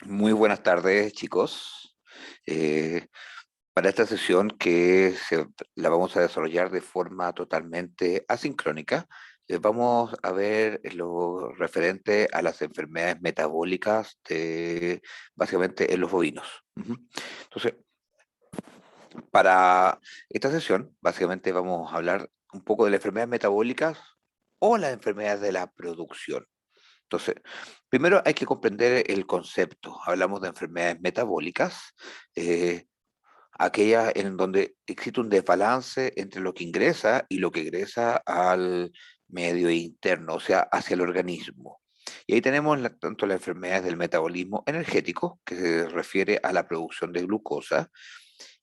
Muy buenas tardes, chicos. Eh, para esta sesión la vamos a desarrollar de forma totalmente asincrónica, vamos a ver lo referente a las enfermedades metabólicas básicamente en los bovinos. Ujú. Entonces, para esta sesión, básicamente vamos a hablar un poco de las enfermedades metabólicas o las enfermedades de la producción. Entonces, primero hay que comprender el concepto. Hablamos de enfermedades metabólicas, eh, aquellas en donde existe un desbalance entre lo que ingresa y lo que egresa al medio interno, o sea, hacia el organismo. Y ahí tenemos tanto las enfermedades del metabolismo energético, que se refiere a la producción de glucosa,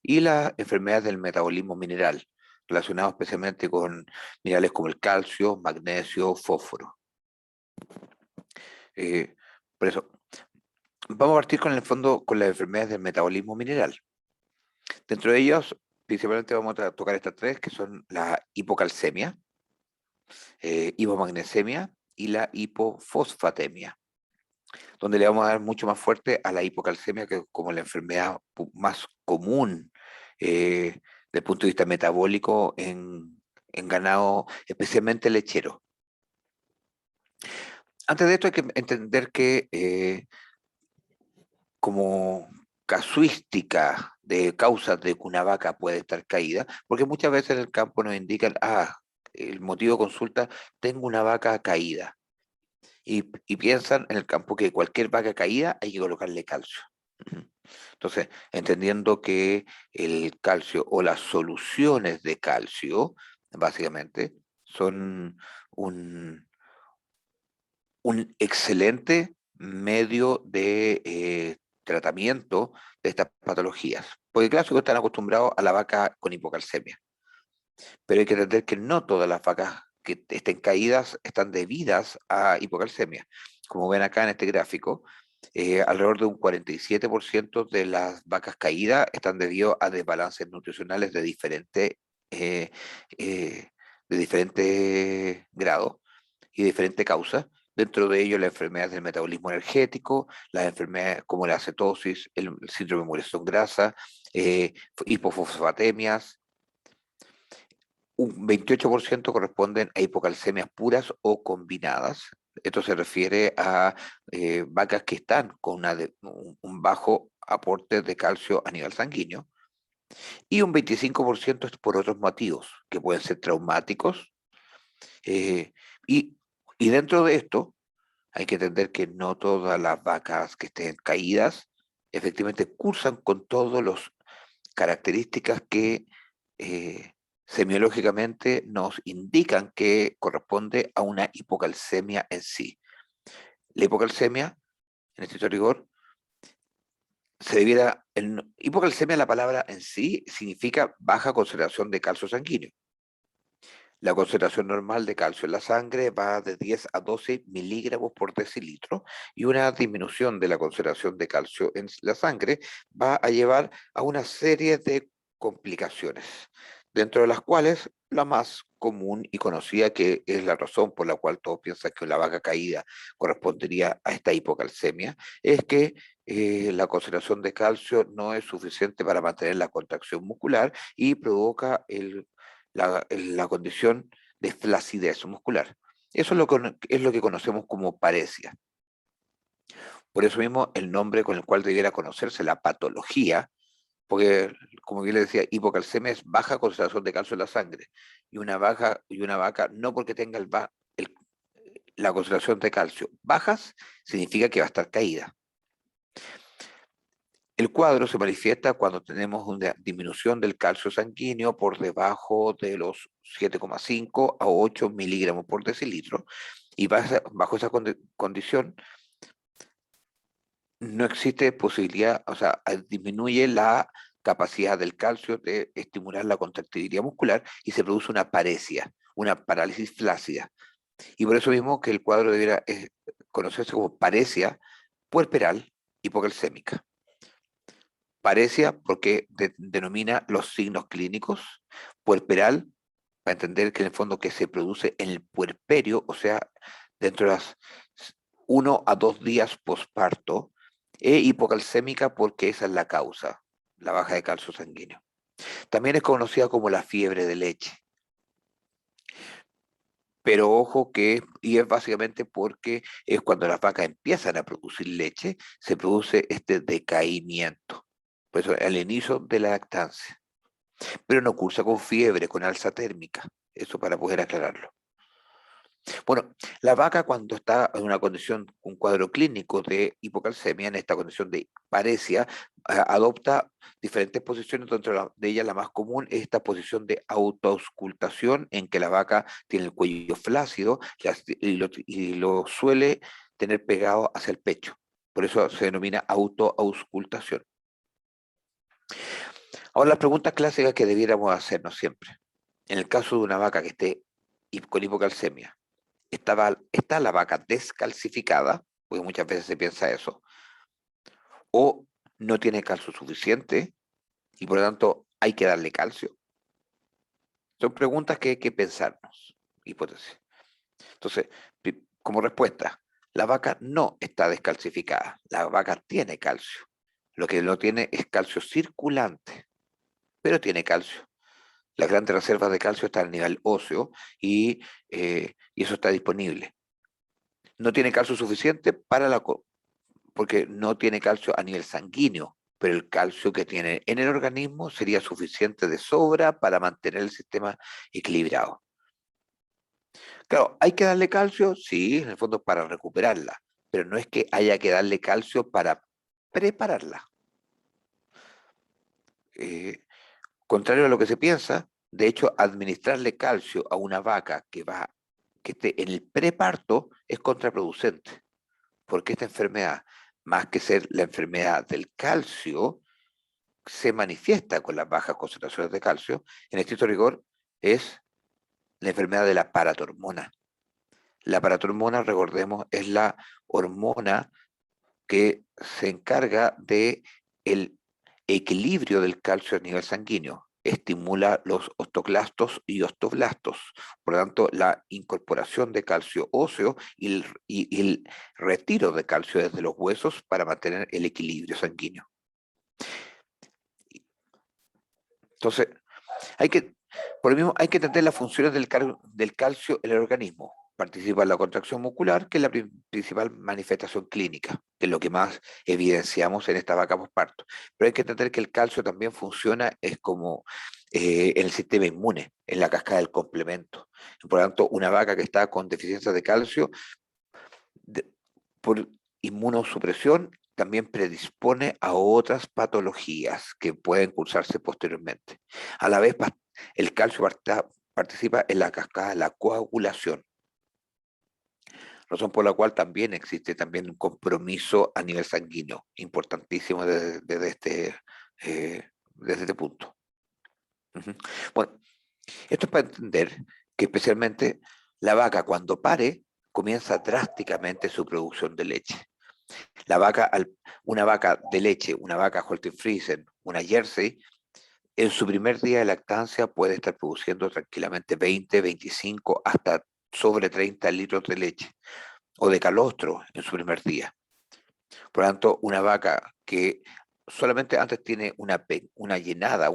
y las enfermedades del metabolismo mineral, relacionadas especialmente con minerales como el calcio, magnesio, fósforo. Eh, por eso, vamos a partir con el fondo con las enfermedades del metabolismo mineral. Dentro de ellos, principalmente vamos a tocar estas tres, que son la hipocalcemia, hipomagnesemia y la hipofosfatemia, donde le vamos a dar mucho más fuerte a la hipocalcemia, que es como la enfermedad más común eh, desde el punto de vista metabólico en ganado, especialmente lechero. Antes de esto hay que entender que como casuística de causas de que una vaca puede estar caída, porque muchas veces en el campo nos indican, el motivo de consulta, tengo una vaca caída, y piensan en el campo que cualquier vaca caída hay que colocarle calcio. Ujú. Entonces, entendiendo que el calcio o las soluciones de calcio, básicamente, son un, un excelente medio de tratamiento de estas patologías. Porque clásicos están acostumbrados a la vaca con hipocalcemia, pero hay que entender que no todas las vacas que estén caídas están debidas a hipocalcemia. Como ven acá en este gráfico, alrededor de un 47% de las vacas caídas están debido a desbalances nutricionales eh, eh, de diferente grado y diferentes causas. Dentro de ello, las enfermedades del metabolismo energético, las enfermedades como la cetosis, el síndrome de muración grasa, hipofosfatemias. Un 28% corresponden a hipocalcemias puras o combinadas. Esto se refiere a vacas que están con un bajo aporte de calcio a nivel sanguíneo. Y un 25% es por otros motivos, que pueden ser traumáticos. eh, y, y dentro de esto, hay que entender que no todas las vacas que estén caídas efectivamente cursan con todas las características que semiológicamente nos indican que corresponde a una hipocalcemia en sí. La hipocalcemia, en este rigor, hipocalcemia, la palabra en sí, significa baja concentración de calcio sanguíneo. La concentración normal de calcio en la sangre va de 10 a 12 miligramos por decilitro, y una disminución de la concentración de calcio en la sangre va a llevar a una serie de complicaciones, dentro de las cuales la más común y conocida, que es la razón por la cual todos piensan que la vaca caída correspondería a esta hipocalcemia, es que la concentración de calcio no es suficiente para mantener la contracción muscular y provoca la condición de flacidez muscular. Eso es lo que conocemos como paresia. Por eso mismo el nombre con el cual debiera conocerse la patología, porque como bien le decía, hipocalcemia es baja concentración de calcio en la sangre, y una vaca no porque tenga la concentración de calcio bajas, significa que va a estar caída. El cuadro se manifiesta cuando tenemos una disminución del calcio sanguíneo por debajo de los 7,5 a 8 miligramos por decilitro, y bajo esa condición no existe posibilidad, o sea, disminuye la capacidad del calcio de estimular la contractibilidad muscular y se produce una paresia, una parálisis flácida. Y por eso mismo que el cuadro debiera conocerse como paresia puerperal hipocalcémica. Parecia porque denomina los signos clínicos, puerperal, para entender que en el fondo que se produce en el puerperio, o sea, dentro de las 1 a 2 días posparto, e hipocalcémica porque esa es la causa, la baja de calcio sanguíneo. También es conocida como la fiebre de leche, pero ojo que, y es básicamente porque es cuando las vacas empiezan a producir leche, se produce este decaimiento, por eso al inicio de la lactancia, pero no cursa con fiebre, con alza térmica, eso para poder aclararlo. Bueno, la vaca cuando está en una condición, un cuadro clínico de hipocalcemia, en esta condición de paresia, adopta diferentes posiciones, dentro de ellas la más común es esta posición de autoauscultación, en que la vaca tiene el cuello flácido y lo suele tener pegado hacia el pecho. Por eso se denomina autoauscultación. Ahora, las preguntas clásicas que debiéramos hacernos siempre. En el caso de una vaca que esté con hipocalcemia, ¿está la vaca descalcificada? Porque muchas veces se piensa eso. O no tiene calcio suficiente y por lo tanto hay que darle calcio. Son preguntas que hay que pensarnos. Hipótesis. Entonces, como respuesta, la vaca no está descalcificada. La vaca tiene calcio. Lo que no tiene es calcio circulante, pero tiene calcio. Las grandes reservas de calcio están a nivel óseo y eso está disponible. No tiene calcio suficiente porque no tiene calcio a nivel sanguíneo, pero el calcio que tiene en el organismo sería suficiente de sobra para mantener el sistema equilibrado. Claro, ¿hay que darle calcio? Sí, en el fondo para recuperarla, pero no es que haya que darle calcio para prepararla. Eh, Contrario a lo que se piensa, de hecho, administrarle calcio a una vaca que esté en el preparto es contraproducente, porque esta enfermedad, más que ser la enfermedad del calcio, se manifiesta con las bajas concentraciones de calcio, en estricto rigor, es la enfermedad de la paratormona. La paratormona, recordemos, es la hormona que se encarga de el equilibrio del calcio a nivel sanguíneo. Estimula los osteoclastos y osteoblastos. Por lo tanto, la incorporación de calcio óseo y el retiro de calcio desde los huesos para mantener el equilibrio sanguíneo. Entonces, Hay que, por lo mismo, hay que entender las funciones del calcio en el organismo. Participa en la contracción muscular, que es la principal manifestación clínica, que es lo que más evidenciamos en esta vaca posparto. Pero hay que entender que el calcio también funciona, es como en el sistema inmune, en la cascada del complemento. Por lo tanto, una vaca que está con deficiencia de calcio, de- por inmunosupresión, también predispone a otras patologías que pueden cursarse posteriormente. A la vez, el calcio participa en la cascada de la coagulación, razón por la cual también existe también un compromiso a nivel sanguíneo, importantísimo desde este punto. Ujú. Bueno, esto es para entender que especialmente la vaca cuando pare comienza drásticamente su producción de leche. La vaca, una vaca de leche, una vaca Holstein Friesen, una Jersey, en su primer día de lactancia puede estar produciendo tranquilamente 20, 25, hasta sobre 30 litros de leche o de calostro en su primer día. Por lo tanto, una vaca que solamente antes tiene una llenada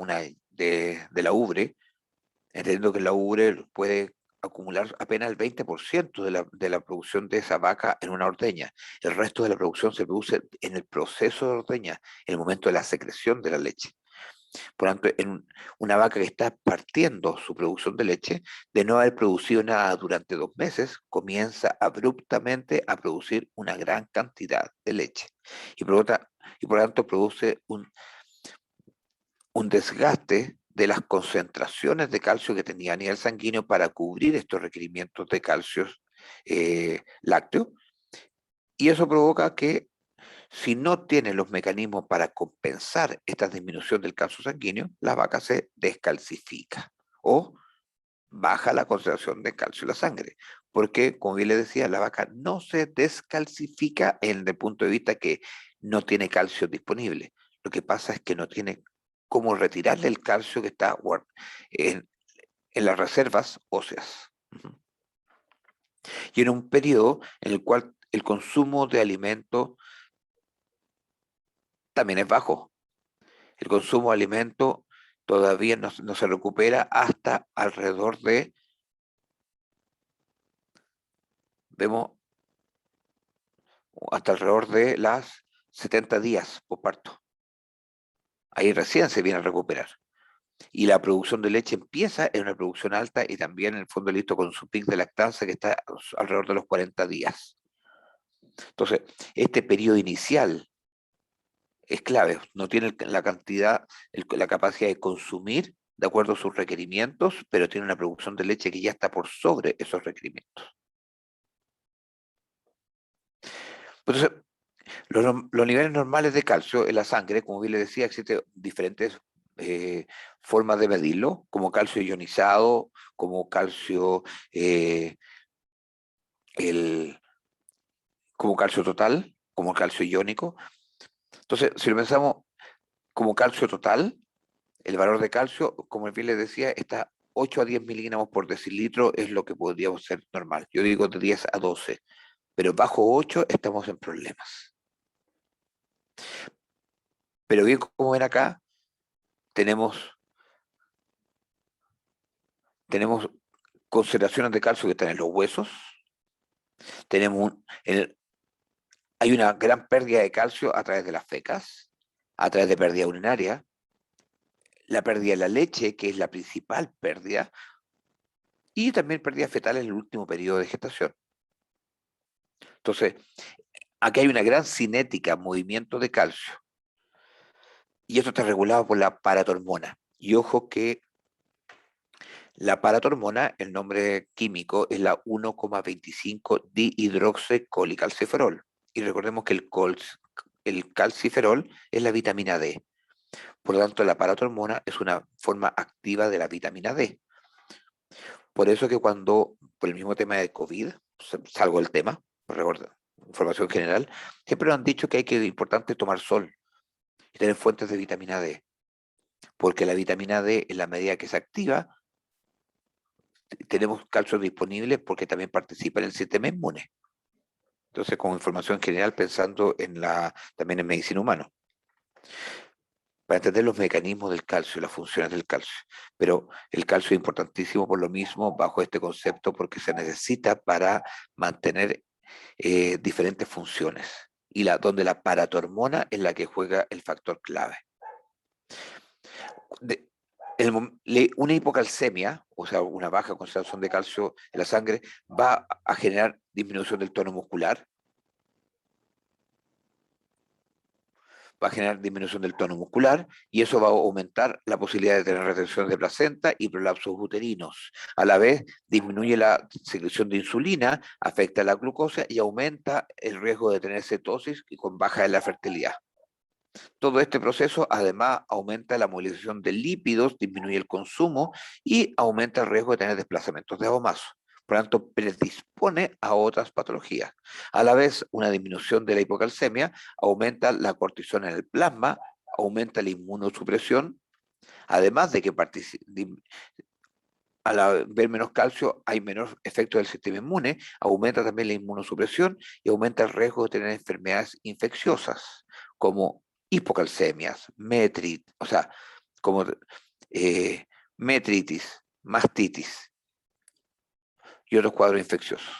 de la ubre, entendiendo que la ubre puede acumular apenas el 20% de la producción de esa vaca en una ordeña. El resto de la producción se produce en el proceso de ordeña, en el momento de la secreción de la leche. Por lo tanto, una vaca que está partiendo su producción de leche, de no haber producido nada durante 2 meses, comienza abruptamente a producir una gran cantidad de leche. Y por lo tanto produce un desgaste de las concentraciones de calcio que tenía a nivel sanguíneo para cubrir estos requerimientos de calcio lácteo. Y eso provoca que si no tiene los mecanismos para compensar esta disminución del calcio sanguíneo, la vaca se descalcifica o baja la concentración de calcio en la sangre. Porque, como bien le decía, la vaca no se descalcifica en el punto de vista que no tiene calcio disponible. Lo que pasa es que no tiene cómo retirarle el calcio que está en, en las reservas óseas. Ujú. Y en un periodo en el cual el consumo de alimentos también es bajo. El consumo de alimento todavía no se recupera hasta alrededor de, vemos, hasta alrededor de las 70 días por parto. Ahí recién se viene a recuperar. Y la producción de leche empieza en una producción alta y también en el fondo listo con su pic de lactancia que está alrededor de los 40 días. Entonces, este periodo inicial es clave, no tiene la cantidad, la capacidad de consumir de acuerdo a sus requerimientos, pero tiene una producción de leche que ya está por sobre esos requerimientos. Entonces, los niveles normales de calcio en la sangre, como bien le decía, existen diferentes formas de medirlo, como calcio ionizado, como calcio, el, como calcio total, como calcio iónico. Entonces, si lo pensamos como calcio total, el valor de calcio, como bien les decía, está 8 a 10 miligramos por decilitro, es lo que podríamos ser normal. Yo digo de 10 a 12, pero bajo 8 estamos en problemas. Pero bien, como ven acá, tenemos, tenemos concentraciones de calcio que están en los huesos, tenemos hay una gran pérdida de calcio a través de las fecas, a través de pérdida urinaria, la pérdida de la leche, que es la principal pérdida, y también pérdida fetal en el último periodo de gestación. Entonces, aquí hay una gran cinética, movimiento de calcio, y esto está regulado por la paratormona. Y ojo que la paratormona, el nombre químico, es la 1,25 dihidroxecolicalciferol. Y recordemos que el calciferol es la vitamina D. Por lo tanto, la paratormona es una forma activa de la vitamina D. Por eso que cuando, por el mismo tema de COVID, salgo del tema, recuerda, información general, siempre nos han dicho que es importante tomar sol y tener fuentes de vitamina D, porque la vitamina D, en la medida que se activa, tenemos calcio disponible porque también participa en el sistema inmune. Entonces, como información general, pensando también en medicina humana, para entender los mecanismos del calcio y las funciones del calcio. Pero el calcio es importantísimo por lo mismo bajo este concepto porque se necesita para mantener diferentes funciones y donde la paratormona es la que juega el factor clave. De, una hipocalcemia, o sea, una baja concentración de calcio en la sangre, va a generar disminución del tono muscular, va a generar disminución del tono muscular y eso va a aumentar la posibilidad de tener retención de placenta y prolapsos uterinos. A la vez, disminuye la secreción de insulina, afecta la glucosa y aumenta el riesgo de tener cetosis y con baja de la fertilidad. Todo este proceso además aumenta la movilización de lípidos, disminuye el consumo y aumenta el riesgo de tener desplazamientos de agomazo. Por lo tanto, predispone a otras patologías. A la vez, una disminución de la hipocalcemia aumenta la cortisona en el plasma, aumenta la inmunosupresión, además de que al haber menos calcio hay menor efecto del sistema inmune, aumenta también la inmunosupresión y aumenta el riesgo de tener enfermedades infecciosas como hipocalcemias, o sea, como metritis, mastitis y otros cuadros infecciosos.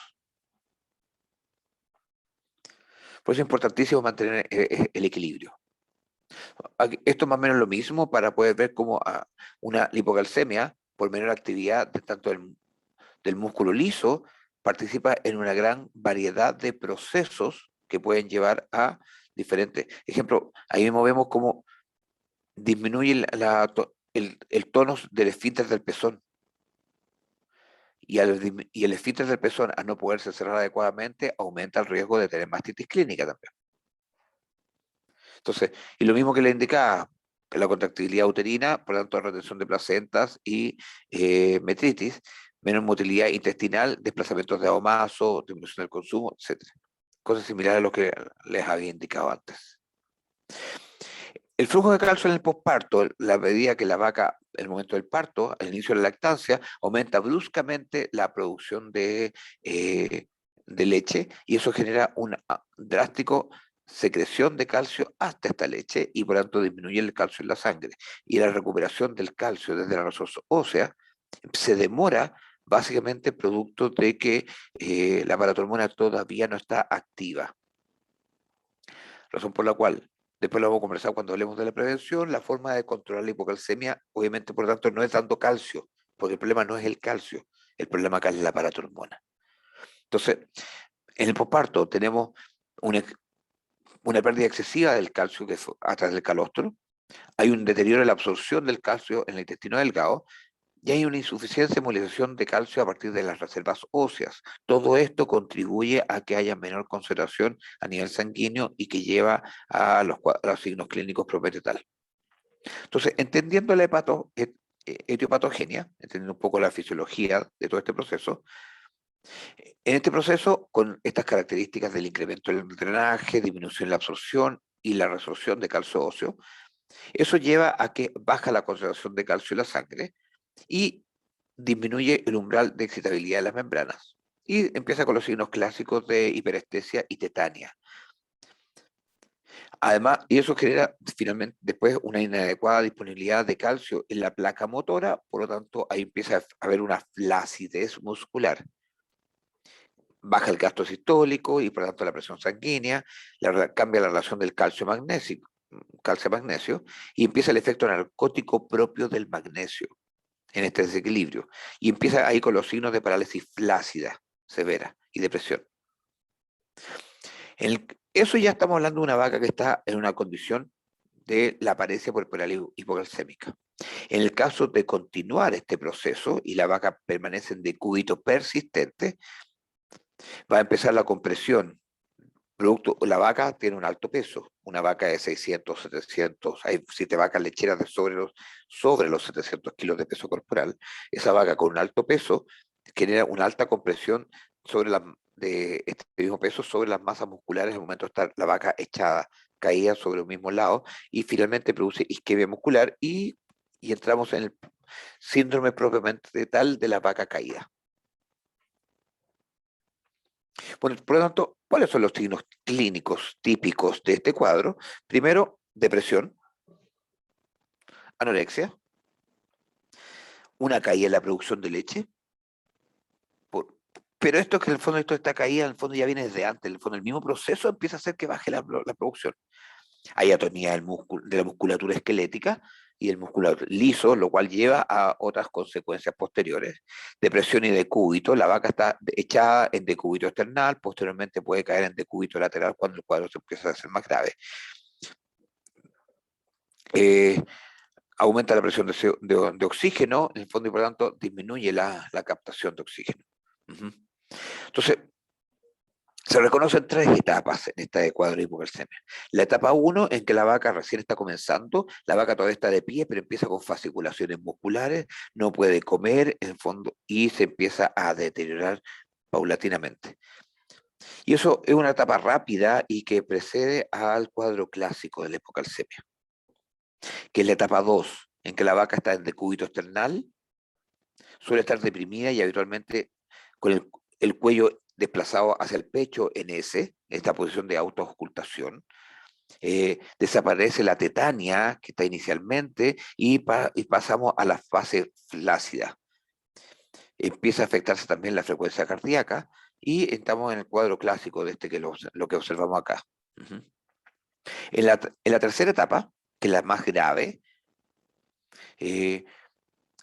Por eso es importantísimo mantener el equilibrio. Esto es más o menos lo mismo para poder ver cómo una hipocalcemia, por menor actividad tanto del músculo liso, participa en una gran variedad de procesos que pueden llevar a diferentes. Ejemplo, ahí mismo vemos cómo disminuye el tono del esfínter del pezón. Y el esfínter del pezón, al no poderse cerrar adecuadamente, aumenta el riesgo de tener mastitis clínica también. Entonces, y lo mismo que le indicaba, la contractilidad uterina, por lo tanto, retención de placentas y metritis, menos motilidad intestinal, desplazamientos de agomazo, disminución del consumo, etc. Cosas similares a lo que les había indicado antes. El flujo de calcio en el posparto, la medida que la vaca, en el momento del parto, al inicio de la lactancia, aumenta bruscamente la producción de leche y eso genera un drástico secreción de calcio hasta esta leche y por tanto disminuye el calcio en la sangre. Y la recuperación del calcio desde la resorción ósea se demora básicamente producto de que la paratormona todavía no está activa. Razón por la cual, después lo vamos a conversar cuando hablemos de la prevención, la forma de controlar la hipocalcemia, obviamente, por lo tanto, no es dando calcio, porque el problema no es el calcio, el problema acá es la paratormona. Entonces, en el posparto tenemos una, una pérdida excesiva del calcio que a través del calostro, hay un deterioro en la absorción del calcio en el intestino delgado, y hay una insuficiencia de movilización de calcio a partir de las reservas óseas. Todo esto contribuye a que haya menor concentración a nivel sanguíneo y que lleva a los signos clínicos propios tal. Entonces, entendiendo la etiopatogenia, entendiendo un poco la fisiología de todo este proceso, en este proceso, con estas características del incremento del drenaje, disminución de la absorción y la resorción de calcio óseo, eso lleva a que baja la concentración de calcio en la sangre y disminuye el umbral de excitabilidad de las membranas. Y empieza con los signos clásicos de hiperestesia y tetania. Además, y eso genera finalmente después una inadecuada disponibilidad de calcio en la placa motora, por lo tanto ahí empieza a haber una flacidez muscular. Baja el gasto sistólico y por lo tanto la presión sanguínea, cambia la relación del calcio-magnesio y empieza el efecto narcótico propio del magnesio en este desequilibrio. Y empieza ahí con los signos de parálisis flácida, severa y depresión. Eso ya estamos hablando de una vaca que está en una condición de la paresia puerperal hipocalcémica. En el caso de continuar este proceso y la vaca permanece en decúbito persistente, va a empezar la compresión. La vaca tiene un alto peso, una vaca de 600, 700, hay 7 vacas lecheras sobre los 700 kilos de peso corporal. Esa vaca con un alto peso genera una alta compresión de este mismo peso sobre las masas musculares al momento de estar la vaca echada, caída sobre un mismo lado, y finalmente produce isquemia muscular y entramos en el síndrome propiamente tal de la vaca caída. Bueno, por lo tanto, ¿cuáles son los signos clínicos típicos de este cuadro? Primero, depresión, anorexia, una caída en la producción de leche. Pero esto que en el fondo esta caída en el fondo ya viene desde antes, en el fondo el mismo proceso empieza a hacer que baje la producción. Hay atonía de la musculatura esquelética y el músculo liso, lo cual lleva a otras consecuencias posteriores. Depresión y decúbito, la vaca está echada en decúbito external, posteriormente puede caer en decúbito lateral cuando el cuadro se empieza a hacer más grave. Eh, Aumenta la presión de oxígeno, en el fondo, y por lo tanto disminuye la captación de oxígeno. Entonces, se reconocen 3 etapas en esta cuadro de hipocalcemia. La etapa 1, en que la vaca recién está comenzando, la vaca todavía está de pie, pero empieza con fasciculaciones musculares, no puede comer, en el fondo, y se empieza a deteriorar paulatinamente. Y eso es una etapa rápida y que precede al cuadro clásico de la hipocalcemia, que es la etapa 2, en que la vaca está en decúbito external, suele estar deprimida y habitualmente con el cuello desplazado hacia el pecho en esta posición de autoocultación. Desaparece la tetania que está inicialmente y pasamos a la fase flácida. Empieza a afectarse también la frecuencia cardíaca y estamos en el cuadro clásico de lo que observamos acá. En la tercera etapa, que es la más grave, eh,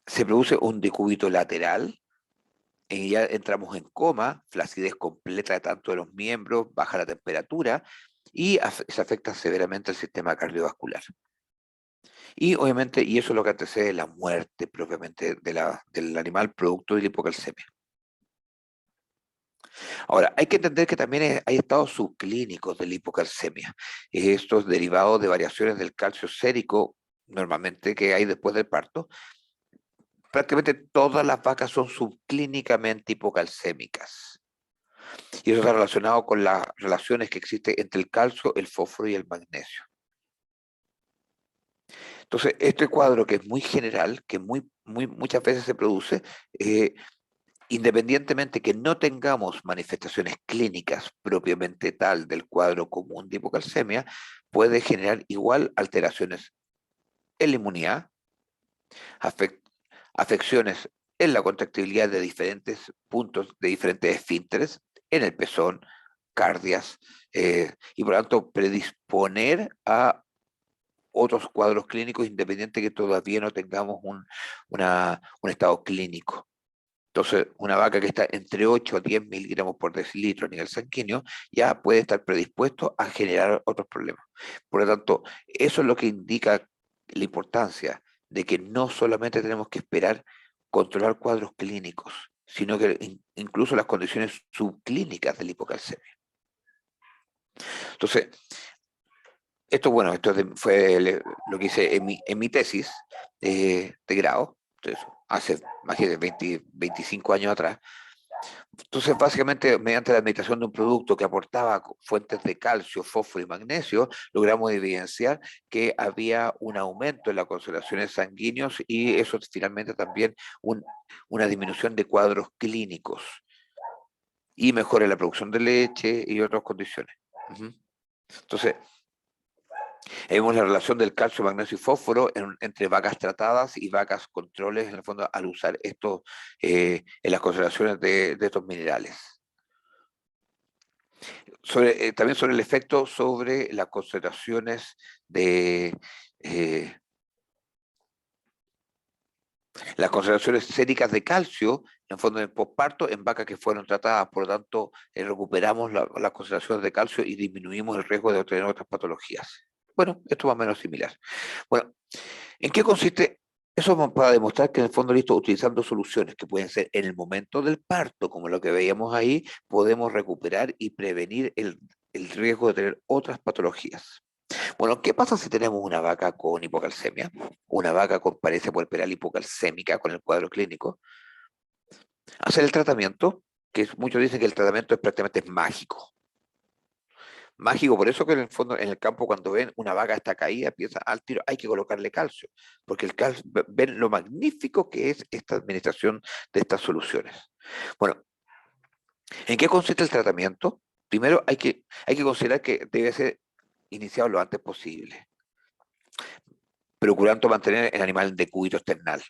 se produce un decúbito lateral, y ya entramos en coma, flacidez completa de tanto de los miembros, baja la temperatura y se afecta severamente el sistema cardiovascular. Y obviamente, y eso es lo que antecede la muerte propiamente del animal producto de la hipocalcemia. Ahora, hay que entender que también hay estados subclínicos de la hipocalcemia. Estos derivados de variaciones del calcio sérico, normalmente que hay después del parto. Prácticamente todas las vacas son subclínicamente hipocalcémicas. Y eso está relacionado con las relaciones que existen entre el calcio, el fósforo y el magnesio. Entonces, este cuadro que es muy general, que muchas veces se produce, independientemente que no tengamos manifestaciones clínicas propiamente tal del cuadro común de hipocalcemia, puede generar igual alteraciones en la inmunidad, afec- afecciones en la contractibilidad de diferentes puntos, de diferentes esfínteres, en el pezón, cardias, y por lo tanto predisponer a otros cuadros clínicos independiente que todavía no tengamos un estado clínico. Entonces, una vaca que está entre 8 a 10 miligramos por decilitro a nivel sanguíneo ya puede estar predispuesto a generar otros problemas. Por lo tanto, eso es lo que indica la importancia de que no solamente tenemos que esperar controlar cuadros clínicos, sino que incluso las condiciones subclínicas de la hipocalcemia. Entonces, esto, bueno, fue lo que hice en mi tesis de grado, entonces, hace más de 20, 25 años atrás. Entonces, básicamente, mediante la administración de un producto que aportaba fuentes de calcio, fósforo y magnesio, logramos evidenciar que había un aumento en las concentraciones sanguíneas y eso finalmente también una disminución de cuadros clínicos y mejora la producción de leche y otras condiciones. Ujú. Entonces, vemos la relación del calcio, magnesio y fósforo entre vacas tratadas y vacas controles, en el fondo, al usar esto en las concentraciones de estos minerales. También sobre el efecto sobre las concentraciones de las concentraciones séricas de calcio en fondo de posparto en vacas que fueron tratadas, por lo tanto recuperamos las concentraciones de calcio y disminuimos el riesgo de tener otras patologías. Bueno, esto más o menos similar. Bueno, ¿en qué consiste? Eso para demostrar que en el fondo, listo, utilizando soluciones que pueden ser en el momento del parto, como lo que veíamos ahí, podemos recuperar y prevenir el riesgo de tener otras patologías. Bueno, ¿qué pasa si tenemos una vaca con hipocalcemia? Una vaca con parecia puerperal hipocalcémica con el cuadro clínico. Hacer el tratamiento, que muchos dicen que el tratamiento es prácticamente mágico. Mágico, por eso que en el fondo, en el campo, cuando ven una vaca está caída, piensan al tiro, hay que colocarle calcio, porque el calcio, ven lo magnífico que es esta administración de estas soluciones. Bueno, ¿en qué consiste el tratamiento? Primero hay que considerar que debe ser iniciado lo antes posible, procurando mantener el animal en decúbito external.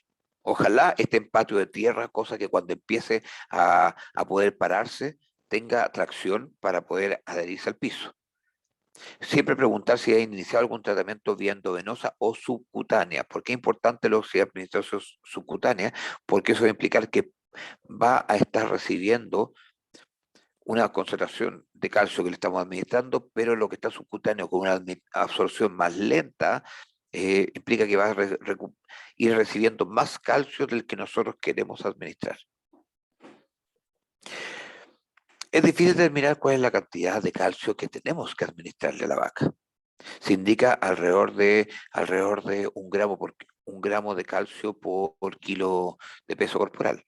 Ojalá esté en patio de tierra, cosa que cuando empiece a poder pararse tenga tracción para poder adherirse al piso. Siempre preguntar si ha iniciado algún tratamiento vía endovenosa o subcutánea. ¿Por qué es importante si administración subcutánea? Porque eso va a implicar que va a estar recibiendo una concentración de calcio que le estamos administrando, pero lo que está subcutáneo con una absorción más lenta implica que va a ir recibiendo más calcio del que nosotros queremos administrar. Es difícil determinar cuál es la cantidad de calcio que tenemos que administrarle a la vaca. Se indica alrededor de un gramo de calcio por kilo de peso corporal.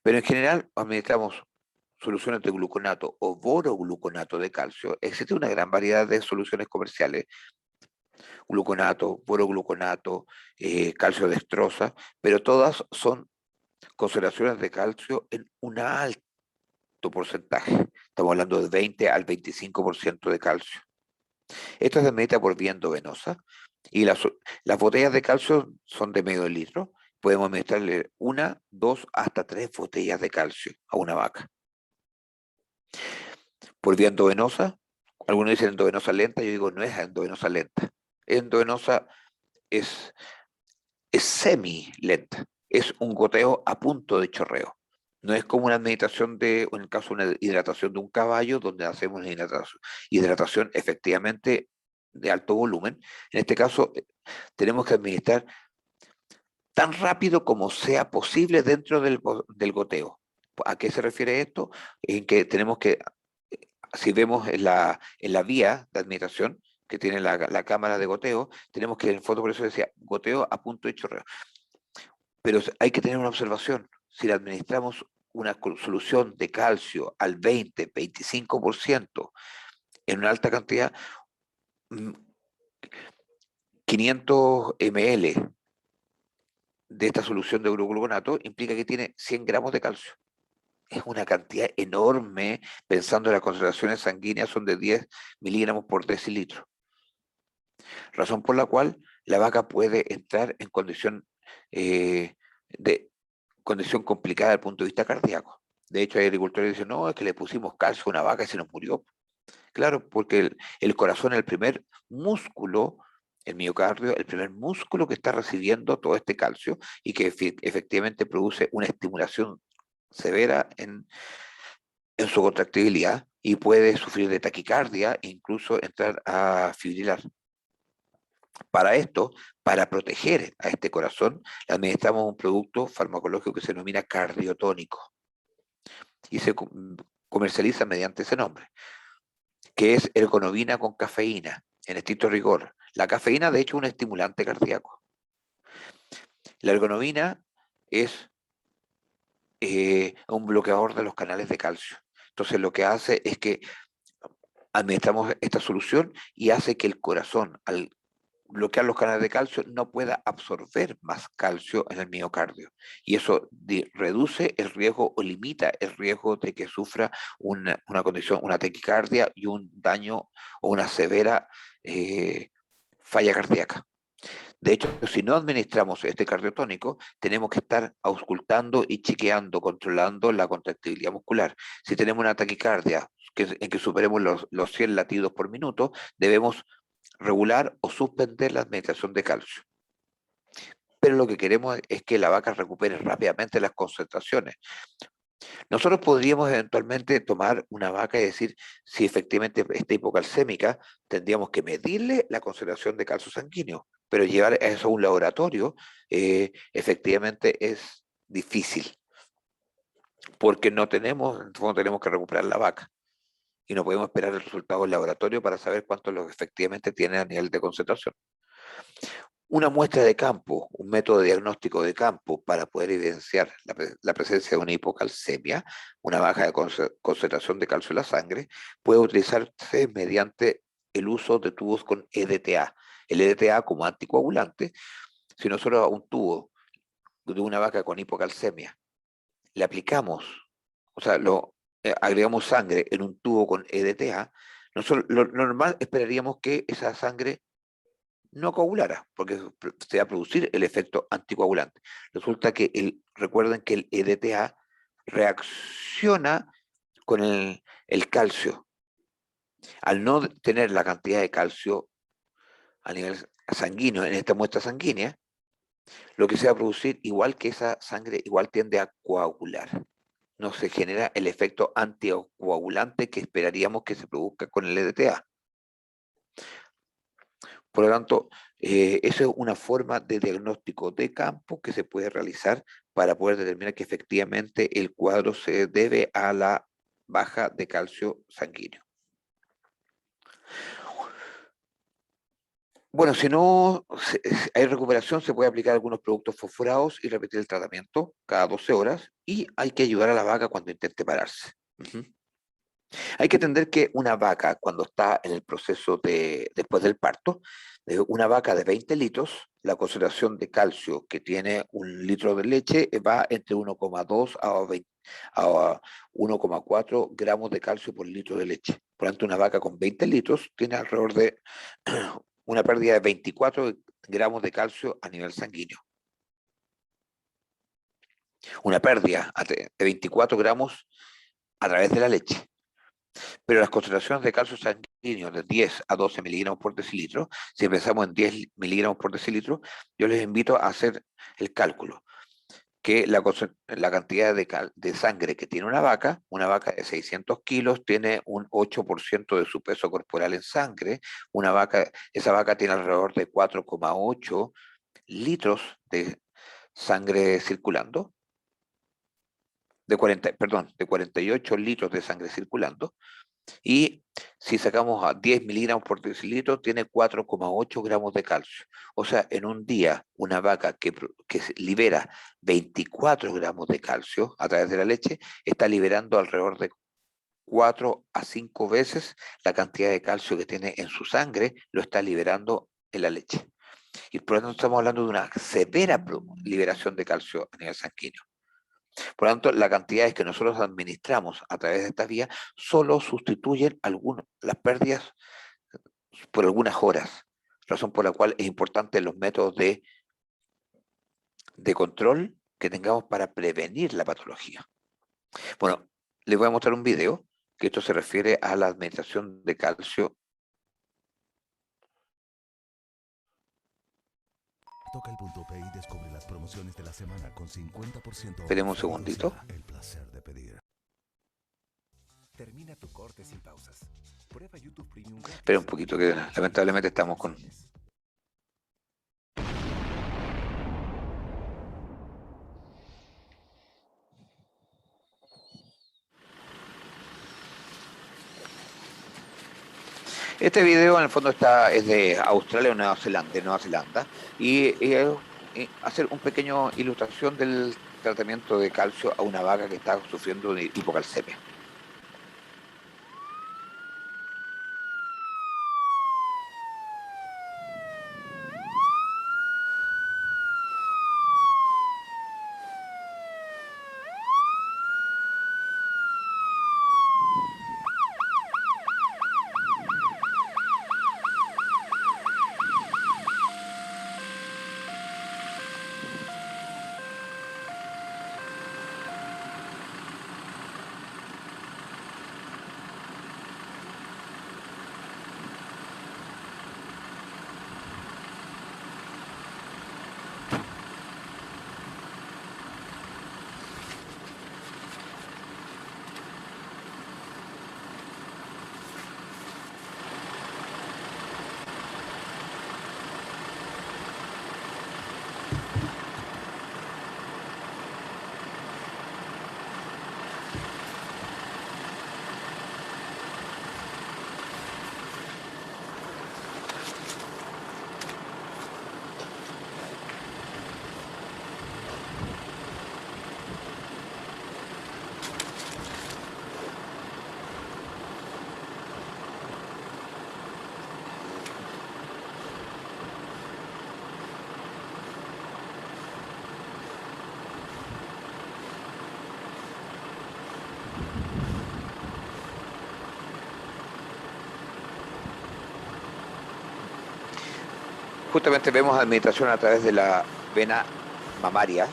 Pero en general administramos soluciones de gluconato o borogluconato de calcio. Existe una gran variedad de soluciones comerciales, gluconato, borogluconato, calcio dextrosa, pero todas son concentraciones de calcio en un alto porcentaje. Estamos hablando de 20 al 25% de calcio. Esto se administra por vía endovenosa y las botellas de calcio son de medio litro. Podemos administrarle una, dos, hasta tres botellas de calcio a una vaca. Por vía endovenosa, algunos dicen endovenosa lenta, yo digo no es endovenosa lenta. Endovenosa es, es semi-lenta, es un goteo a punto de chorreo. No es como una meditación o en el caso de una hidratación de un caballo, donde hacemos una hidratación efectivamente de alto volumen. En este caso, tenemos que administrar tan rápido como sea posible dentro del goteo. ¿A qué se refiere esto? En que tenemos que, si vemos en la vía de administración que tiene la cámara de goteo, tenemos que, en fondo, por eso decía, goteo a punto de chorreo. Pero hay que tener una observación. Si le administramos una solución de calcio al 20-25% en una alta cantidad, 500 ml de esta solución de gluconato implica que tiene 100 gramos de calcio. Es una cantidad enorme, pensando en las concentraciones sanguíneas son de 10 miligramos por decilitro. Razón por la cual la vaca puede entrar en eh, de condición complicada desde el punto de vista cardíaco. De hecho, hay agricultores que dicen, no, es que le pusimos calcio a una vaca y se nos murió. Claro, porque el corazón es el primer músculo, el miocardio, el primer músculo que está recibiendo todo este calcio y que efectivamente produce una estimulación severa en su contractibilidad y puede sufrir de taquicardia e incluso entrar a fibrilar. Para esto, para proteger a este corazón, le administramos un producto farmacológico que se denomina cardiotónico y se comercializa mediante ese nombre, que es ergonovina con cafeína, en estricto rigor. La cafeína, de hecho, es un estimulante cardíaco. La ergonovina es un bloqueador de los canales de calcio. Entonces, lo que hace es que administramos esta solución y hace que el corazón, al bloquear los canales de calcio, no pueda absorber más calcio en el miocardio. Y eso reduce el riesgo o limita el riesgo de que sufra una condición, una taquicardia y un daño o una severa falla cardíaca. De hecho, si no administramos este cardiotónico, tenemos que estar auscultando y chequeando, controlando la contractibilidad muscular. Si tenemos una taquicardia en que superemos los 100 latidos por minuto, debemos regular o suspender la administración de calcio. Pero lo que queremos es que la vaca recupere rápidamente las concentraciones. Nosotros podríamos eventualmente tomar una vaca y decir si efectivamente está hipocalcémica, tendríamos que medirle la concentración de calcio sanguíneo, pero llevar eso a un laboratorio efectivamente es difícil, porque no tenemos, en el fondo tenemos que recuperar la vaca y no podemos esperar el resultado del laboratorio para saber cuánto lo efectivamente tiene a nivel de concentración. Una muestra de campo, un método de diagnóstico de campo para poder evidenciar la presencia de una hipocalcemia, una baja de concentración de calcio en la sangre, puede utilizarse mediante el uso de tubos con EDTA. El EDTA como anticoagulante, si nosotros a un tubo de una vaca con hipocalcemia le aplicamos, o sea, agregamos sangre en un tubo con EDTA, nosotros lo normal esperaríamos que esa sangre no coagulara, porque se va a producir el efecto anticoagulante. Resulta que recuerden que el EDTA reacciona con el calcio. Al no tener la cantidad de calcio a nivel sanguíneo en esta muestra sanguínea, lo que se va a producir, igual que esa sangre, igual tiende a coagular. No se genera el efecto anticoagulante que esperaríamos que se produzca con el EDTA. Por lo tanto, eso es una forma de diagnóstico de campo que se puede realizar para poder determinar que efectivamente el cuadro se debe a la baja de calcio sanguíneo. Bueno, si no hay recuperación, se puede aplicar algunos productos fosforados y repetir el tratamiento cada 12 horas y hay que ayudar a la vaca cuando intente pararse. Ujú. Hay que entender que una vaca, cuando está en el proceso después del parto, una vaca de 20 litros, la concentración de calcio que tiene un litro de leche va entre 1,2 a 1,4 gramos de calcio por litro de leche. Por lo tanto, una vaca con 20 litros tiene alrededor de una pérdida de 24 gramos de calcio a nivel sanguíneo. Una pérdida de 24 gramos a través de la leche. Pero las concentraciones de calcio sanguíneo de 10 a 12 miligramos por decilitro, si empezamos en 10 miligramos por decilitro, yo les invito a hacer el cálculo, que la cantidad de sangre que tiene una vaca de 600 kilos tiene un 8% de su peso corporal en sangre, esa vaca tiene alrededor de 4,8 litros de sangre circulando, de 48 litros de sangre circulando, y si sacamos a 10 miligramos por decilitro, tiene 4,8 gramos de calcio. O sea, en un día, una vaca que libera 24 gramos de calcio a través de la leche, está liberando alrededor de 4 a 5 veces la cantidad de calcio que tiene en su sangre, lo está liberando en la leche. Y por lo tanto estamos hablando de una severa liberación de calcio a nivel sanguíneo. Por lo tanto, las cantidades que nosotros administramos a través de estas vías solo sustituyen las pérdidas por algunas horas, razón por la cual es importante los métodos de control que tengamos para prevenir la patología. Bueno, les voy a mostrar un video que esto se refiere a la administración de calcio. Toca el punto P y descubre las promociones de la semana con 50% off. Esperemos un segundito. El placer de pedir. Termina tu corte sin pausas. Prueba YouTube Premium gratis. Espera un poquito, que lamentablemente estamos con... Este video en el fondo es de Australia o Nueva Zelanda, y hacer un pequeño ilustración del tratamiento de calcio a una vaca que está sufriendo de hipocalcemia. Justamente vemos administración a través de la vena mamaria.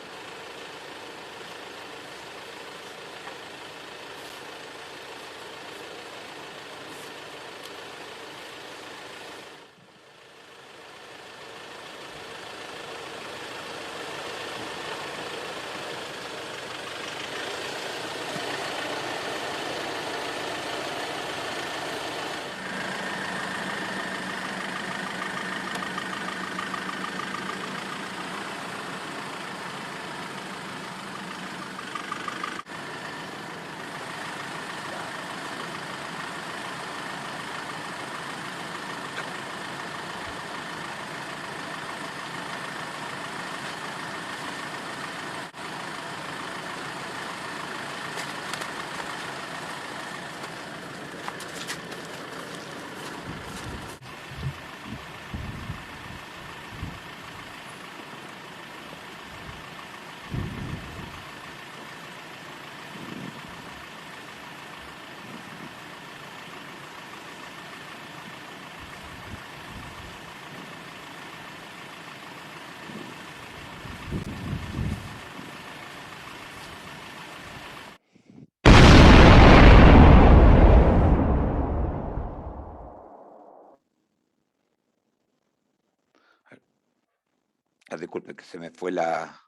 Disculpen que se me fue la...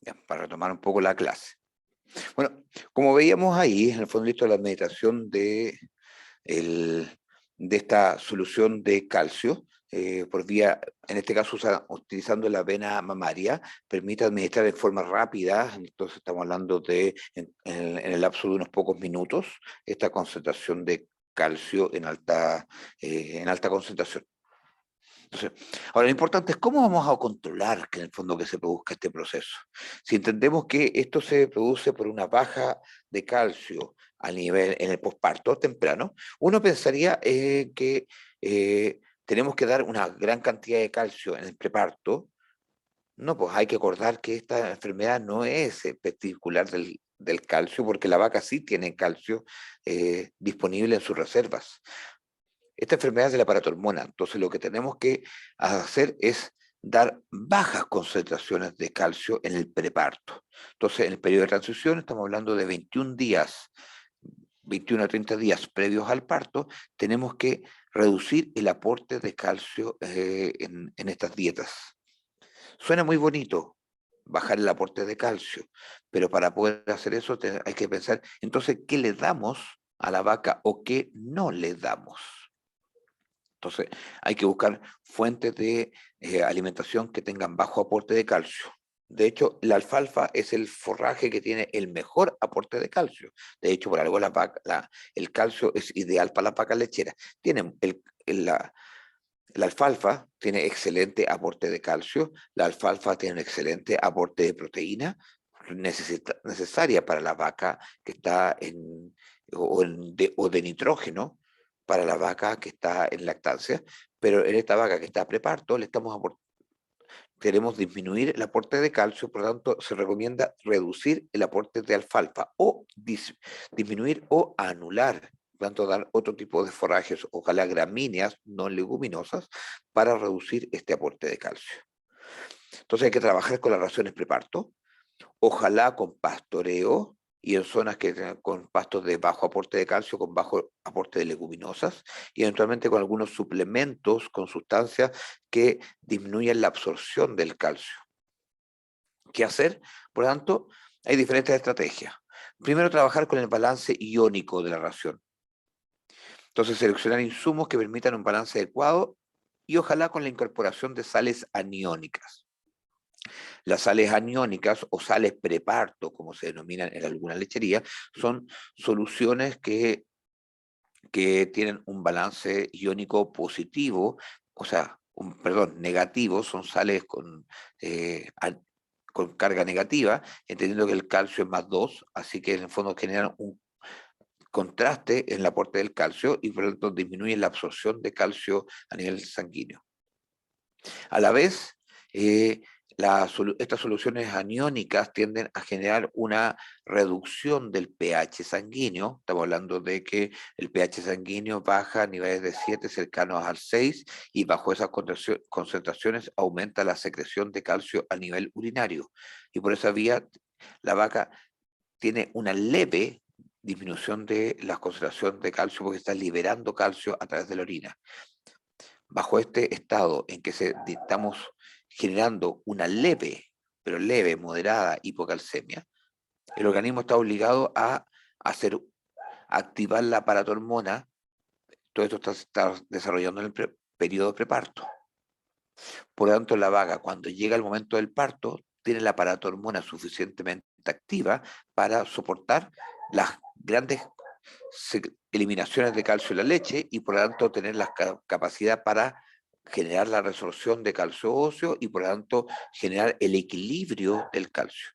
Ya, para retomar un poco la clase. Bueno, como veíamos ahí, en el fondo listo la meditación de esta solución de calcio, por vía, en este caso utilizando la vena mamaria, permite administrar de forma rápida, entonces estamos hablando de en el lapso de unos pocos minutos, esta concentración de calcio en alta concentración. Entonces, ahora lo importante es cómo vamos a controlar que en el fondo que se produzca este proceso. Si entendemos que esto se produce por una baja de calcio a nivel en el posparto temprano, uno pensaría que tenemos que dar una gran cantidad de calcio en el preparto. No, pues hay que acordar que esta enfermedad no es particular del calcio, porque la vaca sí tiene calcio disponible en sus reservas. Esta enfermedad es de la paratormona, entonces lo que tenemos que hacer es dar bajas concentraciones de calcio en el preparto. Entonces, en el periodo de transición, estamos hablando de 21 días, 21 a 30 días previos al parto, tenemos que reducir el aporte de calcio en estas dietas. Suena muy bonito bajar el aporte de calcio, pero para poder hacer eso hay que pensar, entonces, ¿qué le damos a la vaca o qué no le damos? Entonces, hay que buscar fuentes de alimentación que tengan bajo aporte de calcio. De hecho, la alfalfa es el forraje que tiene el mejor aporte de calcio. De hecho, por algo el calcio es ideal para las vacas lecheras. Tienen la alfalfa tiene excelente aporte de calcio, la alfalfa tiene un excelente aporte de proteína necesaria para la vaca que está o de nitrógeno para la vaca que está en lactancia, pero en esta vaca que está preparto queremos disminuir el aporte de calcio, por lo tanto se recomienda reducir el aporte de alfalfa o disminuir o anular, por lo tanto dar otro tipo de forrajes, ojalá gramíneas, no leguminosas, para reducir este aporte de calcio. Entonces hay que trabajar con las raciones preparto, ojalá con pastoreo y en zonas con pastos de bajo aporte de calcio, con bajo aporte de leguminosas, y eventualmente con algunos suplementos, con sustancias que disminuyan la absorción del calcio. ¿Qué hacer? Por lo tanto, hay diferentes estrategias. Primero, trabajar con el balance iónico de la ración. Entonces, seleccionar insumos que permitan un balance adecuado y ojalá con la incorporación de sales aniónicas. Las sales aniónicas o sales preparto, como se denominan en alguna lechería, son soluciones que tienen un balance iónico positivo, o sea, perdón, negativo, son sales con carga negativa, entendiendo que el calcio es más 2, así que en el fondo generan un contraste en el aporte del calcio y por lo tanto disminuyen la absorción de calcio a nivel sanguíneo. A la vez, eh, estas soluciones aniónicas tienden a generar una reducción del pH sanguíneo. Estamos hablando de que el pH sanguíneo baja a niveles de 7 cercanos al 6 y bajo esas concentraciones aumenta la secreción de calcio a nivel urinario. Y por esa vía la vaca tiene una leve disminución de la concentración de calcio porque está liberando calcio a través de la orina. Bajo este estado en que estamos generando una leve, pero leve, moderada hipocalcemia, el organismo está obligado a activar la paratormona. Todo esto está desarrollando en el periodo preparto. Por lo tanto, la vaga, cuando llega el momento del parto, tiene la paratormona suficientemente activa para soportar las grandes eliminaciones de calcio en la leche y por lo tanto tener la capacidad para generar la resorción de calcio óseo y por lo tanto generar el equilibrio del calcio.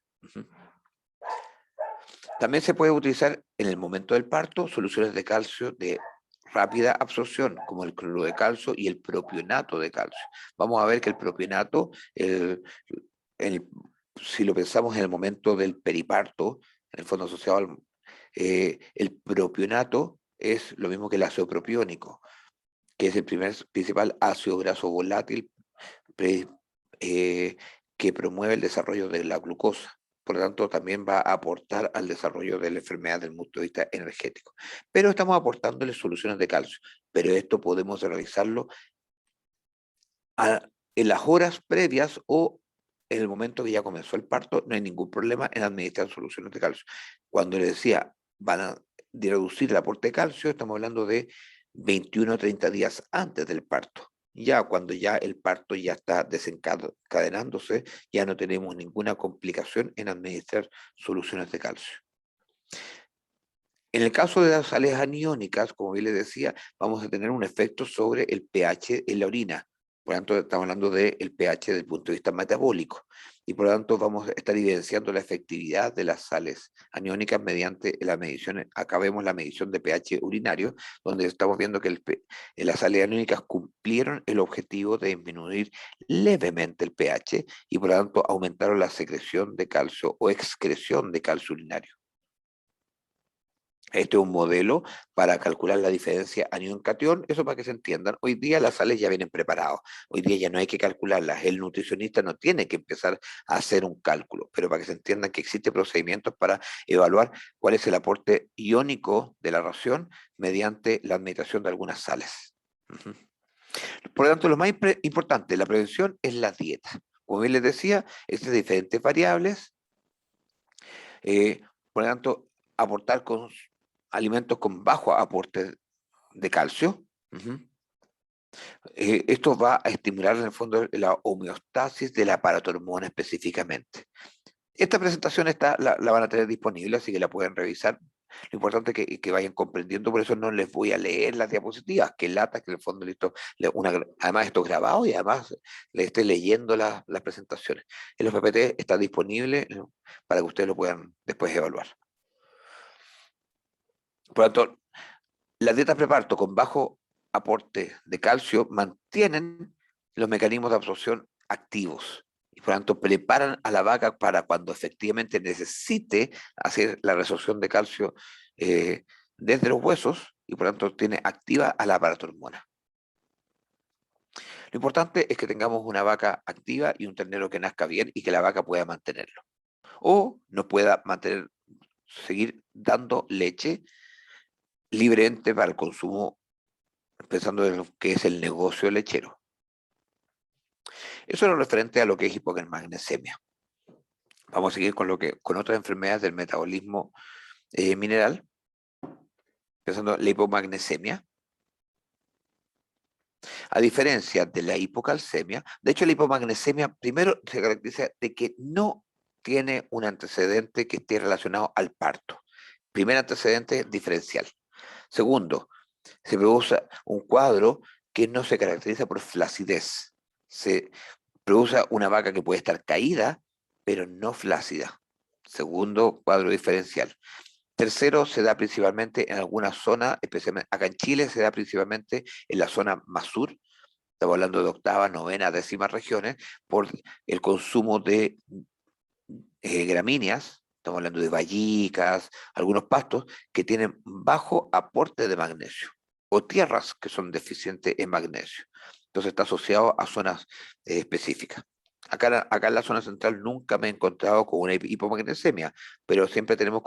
También se puede utilizar en el momento del parto soluciones de calcio de rápida absorción, como el cloruro de calcio y el propionato de calcio. Vamos a ver que el propionato, si lo pensamos en el momento del periparto, en el fondo asociado el propionato es lo mismo que el ácido propiónico, que es el principal ácido graso volátil eh, que promueve el desarrollo de la glucosa. Por lo tanto, también va a aportar al desarrollo de la enfermedad desde el punto de vista energético. Pero estamos aportándole soluciones de calcio. Pero esto podemos realizarlo en las horas previas o en el momento que ya comenzó el parto. No hay ningún problema en administrar soluciones de calcio. Cuando le decía, van a reducir el aporte de calcio, estamos hablando de 21 o 30 días antes del parto. Ya cuando ya el parto ya está desencadenándose, ya no tenemos ninguna complicación en administrar soluciones de calcio. En el caso de las sales aniónicas, como bien les decía, vamos a tener un efecto sobre el pH en la orina. Por lo tanto, estamos hablando del pH desde el punto de vista metabólico. Y por lo tanto, vamos a estar evidenciando la efectividad de las sales aniónicas mediante la medición. Acá vemos la medición de pH urinario, donde estamos viendo que las sales aniónicas cumplieron el objetivo de disminuir levemente el pH y por lo tanto aumentaron la secreción de calcio o excreción de calcio urinario. Este es un modelo para calcular la diferencia anión-catión, eso para que se entiendan. Hoy día las sales ya vienen preparadas, hoy día ya no hay que calcularlas, el nutricionista no tiene que empezar a hacer un cálculo, pero para que se entiendan que existen procedimientos para evaluar cuál es el aporte iónico de la ración mediante la administración de algunas sales. Ujú. Por lo tanto, lo más importante de la prevención es la dieta. Como bien les decía, existen diferentes variables, eh, por lo tanto, aportar con alimentos con bajo aporte de calcio. Ujú. Esto va a estimular en el fondo la homeostasis del aparato hormona específicamente. Esta presentación la van a tener disponible, así que la pueden revisar. Lo importante es que vayan comprendiendo, por eso no les voy a leer las diapositivas, que lata, que en el fondo listo, además esto es grabado y además le estoy leyendo las presentaciones. En los PPT está disponible para que ustedes lo puedan después evaluar. Por lo tanto, las dietas preparto con bajo aporte de calcio mantienen los mecanismos de absorción activos y por lo tanto preparan a la vaca para cuando efectivamente necesite hacer la resorción de calcio desde los huesos y por lo tanto tiene activa a la aparato hormona. Lo importante es que tengamos una vaca activa y un ternero que nazca bien y que la vaca pueda mantenerlo. O no pueda mantener, seguir dando leche libremente para el consumo, pensando en lo que es el negocio lechero. Eso es lo referente a lo que es hipomagnesemia. Vamos a seguir con otras enfermedades del metabolismo mineral, pensando en la hipomagnesemia. A diferencia de la hipocalcemia, de hecho la hipomagnesemia primero se caracteriza de que no tiene un antecedente que esté relacionado al parto. Primer antecedente diferencial. Segundo, se produce un cuadro que no se caracteriza por flacidez. Se produce una vaca que puede estar caída, pero no flácida. Segundo cuadro diferencial. Tercero, se da principalmente en alguna zona, especialmente acá en Chile, se da principalmente en la zona más sur. Estamos hablando de octava, novena, décima regiones, por el consumo de gramíneas. Estamos hablando de vallicas, algunos pastos que tienen bajo aporte de magnesio o tierras que son deficientes en magnesio. Entonces está asociado a zonas específicas. Acá en la zona central nunca me he encontrado con una hipomagnesemia, pero siempre tenemos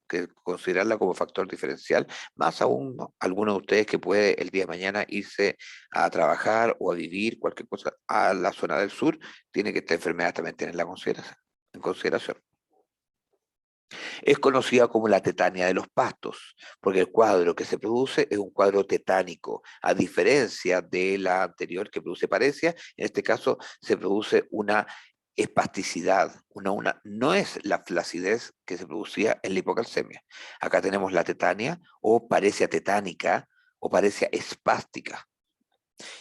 que considerarla como factor diferencial, más aún, ¿no? Algunos de ustedes que puede el día de mañana irse a trabajar o a vivir cualquier cosa a la zona del sur, tiene que esta enfermedad también tenerla en consideración. Es conocida como la tetania de los pastos, porque el cuadro que se produce es un cuadro tetánico, a diferencia de la anterior que produce paresia, en este caso se produce una espasticidad, no es la flacidez que se producía en la hipocalcemia. Acá tenemos la tetania o paresia tetánica o paresia espástica.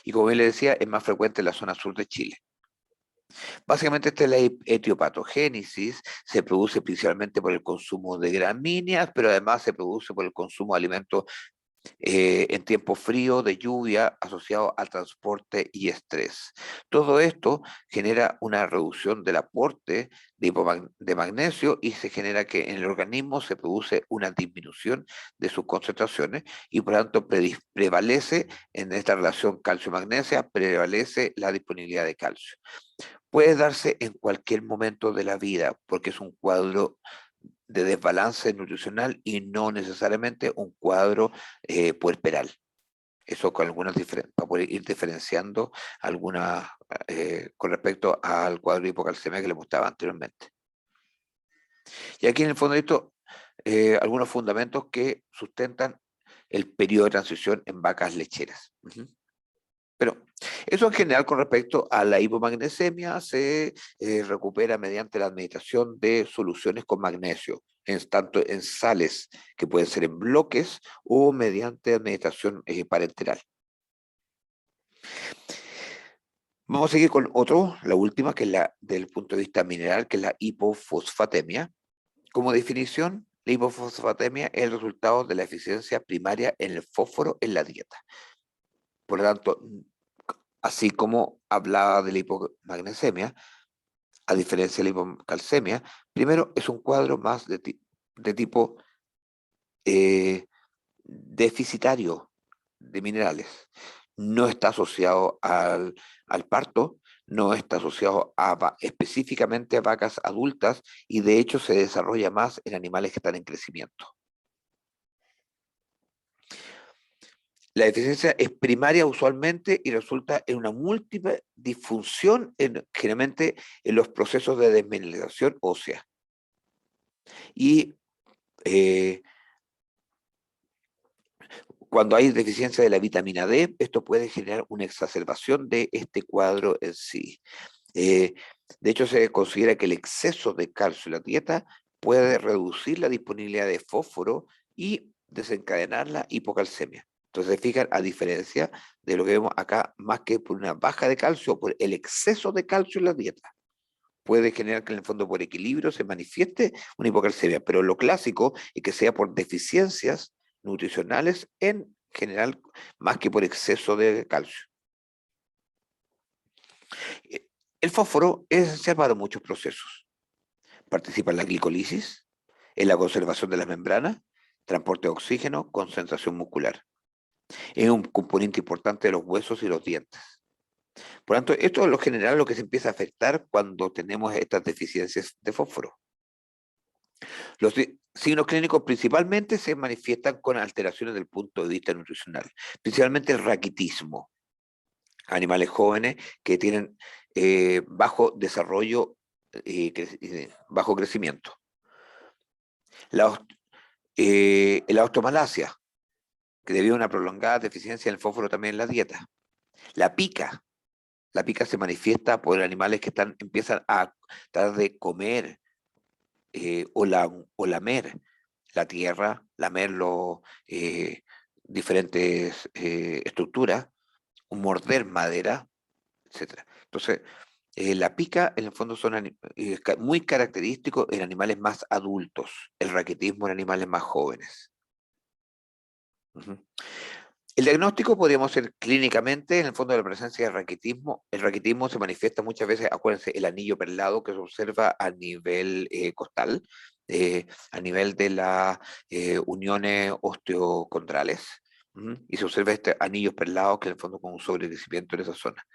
Y como bien le decía, es más frecuente en la zona sur de Chile. Básicamente esta es la etiopatogénesis, se produce principalmente por el consumo de gramíneas, pero además se produce por el consumo de alimentos en tiempo frío, de lluvia, asociado al transporte y estrés. Todo esto genera una reducción del aporte de magnesio y se genera que en el organismo se produce una disminución de sus concentraciones y por lo tanto prevalece en esta relación calcio-magnesia, prevalece la disponibilidad de calcio. Puede darse en cualquier momento de la vida porque es un cuadro de desbalance nutricional y no necesariamente un cuadro puerperal. Eso con algunas para poder ir diferenciando algunas con respecto al cuadro de hipocalcemia que le mostraba anteriormente. Y aquí en el fondo de esto, algunos fundamentos que sustentan el periodo de transición en vacas lecheras. Pero eso en general con respecto a la hipomagnesemia se recupera mediante la administración de soluciones con magnesio, tanto en sales que pueden ser en bloques o mediante administración parenteral. Vamos a seguir con otro, la última, que es la del punto de vista mineral, que es la hipofosfatemia. Como definición, la hipofosfatemia es el resultado de la eficiencia primaria en el fósforo en la dieta. Por lo tanto, así como hablaba de la hipomagnesemia, a diferencia de la hipocalcemia, primero es un cuadro más de tipo eh, deficitario de minerales. No está asociado al parto, no está asociado específicamente a vacas adultas y de hecho se desarrolla más en animales que están en crecimiento. La deficiencia es primaria usualmente y resulta en una múltiple disfunción generalmente en los procesos de desmineralización ósea. Y eh, cuando hay deficiencia de la vitamina D, esto puede generar una exacerbación de este cuadro en sí. Eh, de hecho, se considera que el exceso de calcio en la dieta puede reducir la disponibilidad de fósforo y desencadenar la hipocalcemia. Entonces, fijan, a diferencia de lo que vemos acá, más que por una baja de calcio, por el exceso de calcio en la dieta, puede generar que en el fondo por equilibrio se manifieste una hipocalcemia, pero lo clásico es que sea por deficiencias nutricionales en general, más que por exceso de calcio. Eh, El fósforo es esencial para muchos procesos. Participa en la glicolisis, en la conservación de las membranas, transporte de oxígeno, concentración muscular. Es un componente importante de los huesos y los dientes. Por lo tanto, esto es lo general lo que se empieza a afectar cuando tenemos estas deficiencias de fósforo. Los signos clínicos principalmente se manifiestan con alteraciones del punto de vista nutricional, principalmente el raquitismo. Animales jóvenes que tienen bajo desarrollo, bajo crecimiento. La osteomalacia, que debido a una prolongada deficiencia del fósforo también en la dieta. La pica. La pica se manifiesta por animales que empiezan a tratar de comer o lamer la tierra, lamer los diferentes estructuras, morder madera, etcétera. Entonces, la pica en el fondo muy característico en animales más adultos, el raquitismo en animales más jóvenes. Ujú. El diagnóstico podríamos ser clínicamente, en el fondo de la presencia de raquitismo. El raquitismo se manifiesta muchas veces, acuérdense, el anillo perlado que se observa a nivel costal, a nivel de las uniones osteocondrales. Y se observa este anillo perlado que en el fondo con un sobrecrecimiento en esa zona.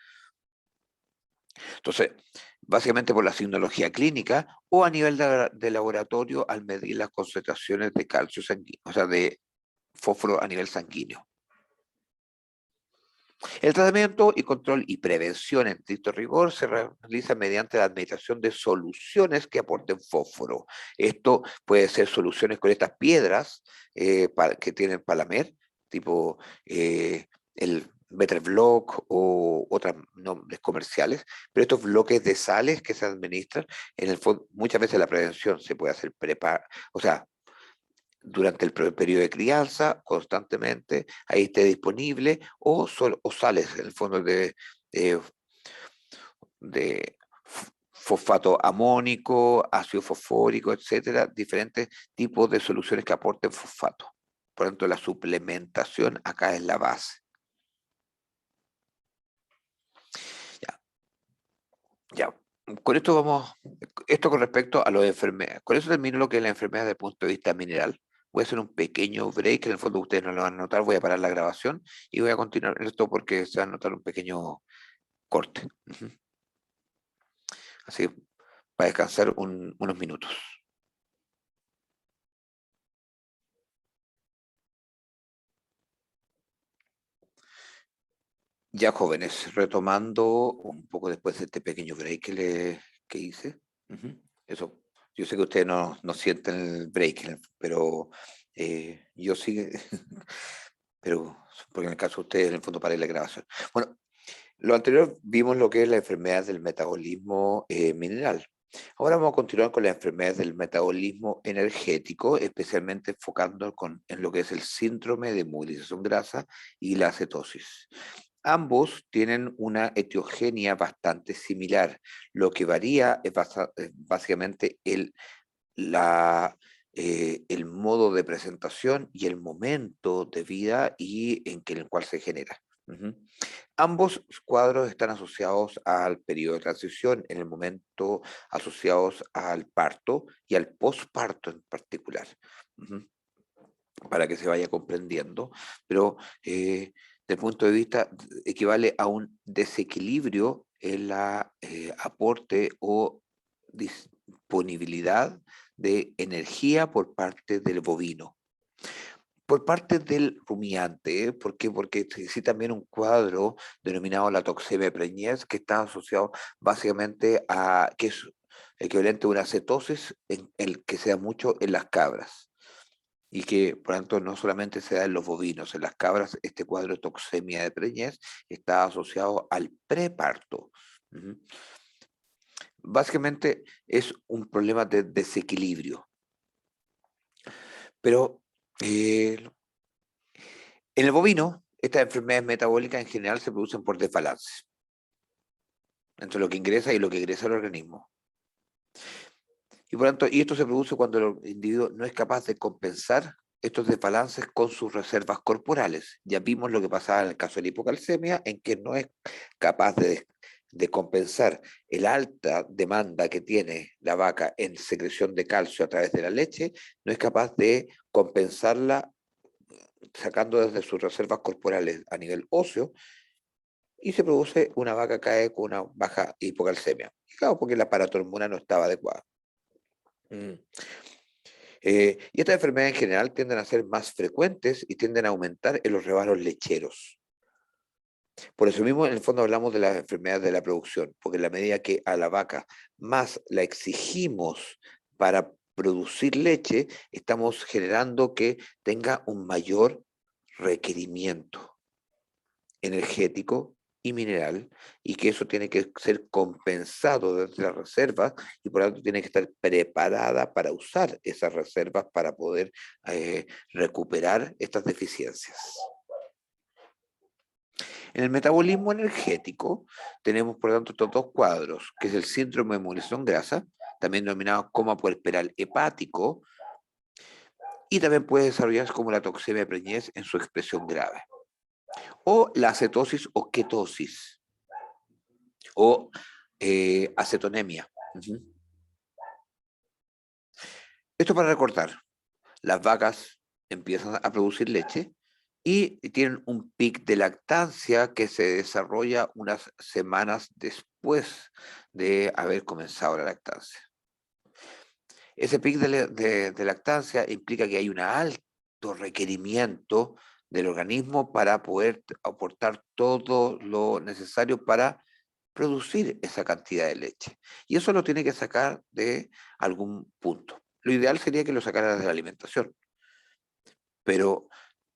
Entonces, básicamente por la signología clínica o a nivel de laboratorio al medir las concentraciones de calcio sanguíneo, o sea, de fósforo a nivel sanguíneo. El tratamiento y control y prevención en estricto rigor se realiza mediante la administración de soluciones que aporten fósforo. Esto puede ser soluciones con estas piedras que tienen Palamer, tipo el Better Block o otros nombres comerciales, pero estos bloques de sales que se administran, en el fondo, muchas veces la prevención se puede hacer o sea, durante el periodo de crianza, constantemente, ahí esté disponible, o sales en el fondo de, de fosfato amónico, ácido fosfórico, etcétera, diferentes tipos de soluciones que aporten fosfato. Por lo tanto, la suplementación acá es la base. Ya, ya. Con esto esto con respecto a las enfermedades. Con eso termino lo que es la enfermedad desde el punto de vista mineral. Voy a hacer un pequeño break, en el fondo ustedes no lo van a notar, voy a parar la grabación y voy a continuar esto porque se va a notar un pequeño corte. Ujú. Así que para descansar unos minutos. Ya jóvenes, retomando un poco después de este pequeño break que hice. Ujú. Eso, yo sé que ustedes no sienten el break, pero yo sí, pero porque en el caso de ustedes, en el fondo, para la grabación. Bueno, lo anterior vimos lo que es la enfermedad del metabolismo mineral. Ahora vamos a continuar con las enfermedades del metabolismo energético, especialmente enfocando en lo que es el síndrome de movilización grasa y la cetosis. Ambos tienen una etiogenia bastante similar. Lo que varía es básicamente el modo de presentación y el momento de vida y en el cual se genera. Ujú. Ambos cuadros están asociados al periodo de transición, en el momento asociados al parto y al posparto en particular. Ujú. Para que se vaya comprendiendo, pero desde el punto de vista equivale a un desequilibrio en la aporte o disponibilidad de energía por parte del bovino. Por parte del rumiante, ¿eh? ¿Por qué? Porque existe también un cuadro denominado la toxemia preñez que está asociado básicamente a que es equivalente a una cetosis en el que se da mucho en las cabras y que por tanto no solamente se da en los bovinos, en las cabras, este cuadro de toxemia de preñez está asociado al preparto. Ujú. Básicamente es un problema de desequilibrio, pero en el bovino estas enfermedades metabólicas en general se producen por desbalance entre lo que ingresa y lo que egresa al organismo. Y por tanto, y esto se produce cuando el individuo no es capaz de compensar estos desbalances con sus reservas corporales. Ya vimos lo que pasaba en el caso de la hipocalcemia, en que no es capaz de compensar el alta demanda que tiene la vaca en secreción de calcio a través de la leche, no es capaz de compensarla sacando desde sus reservas corporales a nivel óseo, y se produce una vaca cae con una baja hipocalcemia. Y claro, porque la paratormona no estaba adecuada. Mm. Y estas enfermedades en general tienden a ser más frecuentes y tienden a aumentar en los rebaños lecheros. Por eso mismo, en el fondo, hablamos de las enfermedades de la producción, porque en la medida que a la vaca más la exigimos para producir leche, estamos generando que tenga un mayor requerimiento energético y mineral, y que eso tiene que ser compensado desde las reservas y por lo tanto tiene que estar preparada para usar esas reservas para poder recuperar estas deficiencias. En el metabolismo energético tenemos por lo tanto estos dos cuadros, que es el síndrome de movilización grasa, también denominado coma puerperal hepático, y también puede desarrollarse como la toxemia de preñez en su expresión grave, o la cetosis o ketosis, o acetonemia. Ujú. Esto para recordar, las vacas empiezan a producir leche y tienen un pic de lactancia que se desarrolla unas semanas después de haber comenzado la lactancia. Ese pic de lactancia implica que hay un alto requerimiento del organismo para poder aportar todo lo necesario para producir esa cantidad de leche. Y eso lo tiene que sacar de algún punto. Lo ideal sería que lo sacara de la alimentación, pero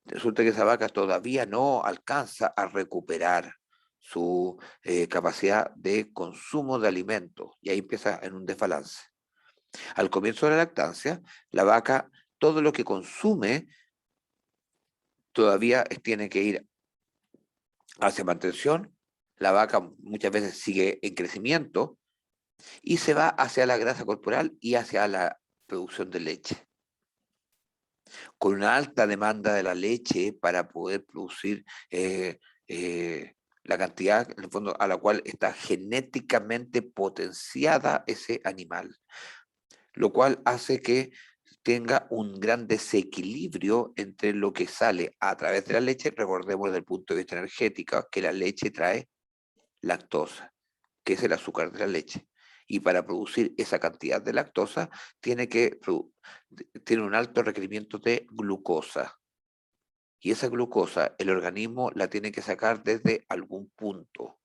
resulta que esa vaca todavía no alcanza a recuperar su capacidad de consumo de alimentos y ahí empieza en un desbalance. Al comienzo de la lactancia, la vaca, todo lo que consume todavía tiene que ir hacia mantención. La vaca muchas veces sigue en crecimiento y se va hacia la grasa corporal y hacia la producción de leche, con una alta demanda de la leche para poder producir la cantidad, en el fondo, a la cual está genéticamente potenciada ese animal, lo cual hace que tenga un gran desequilibrio entre lo que sale a través de la leche. Recordemos desde el punto de vista energético que la leche trae lactosa, que es el azúcar de la leche. Y para producir esa cantidad de lactosa tiene un alto requerimiento de glucosa. Y esa glucosa el organismo la tiene que sacar desde algún punto,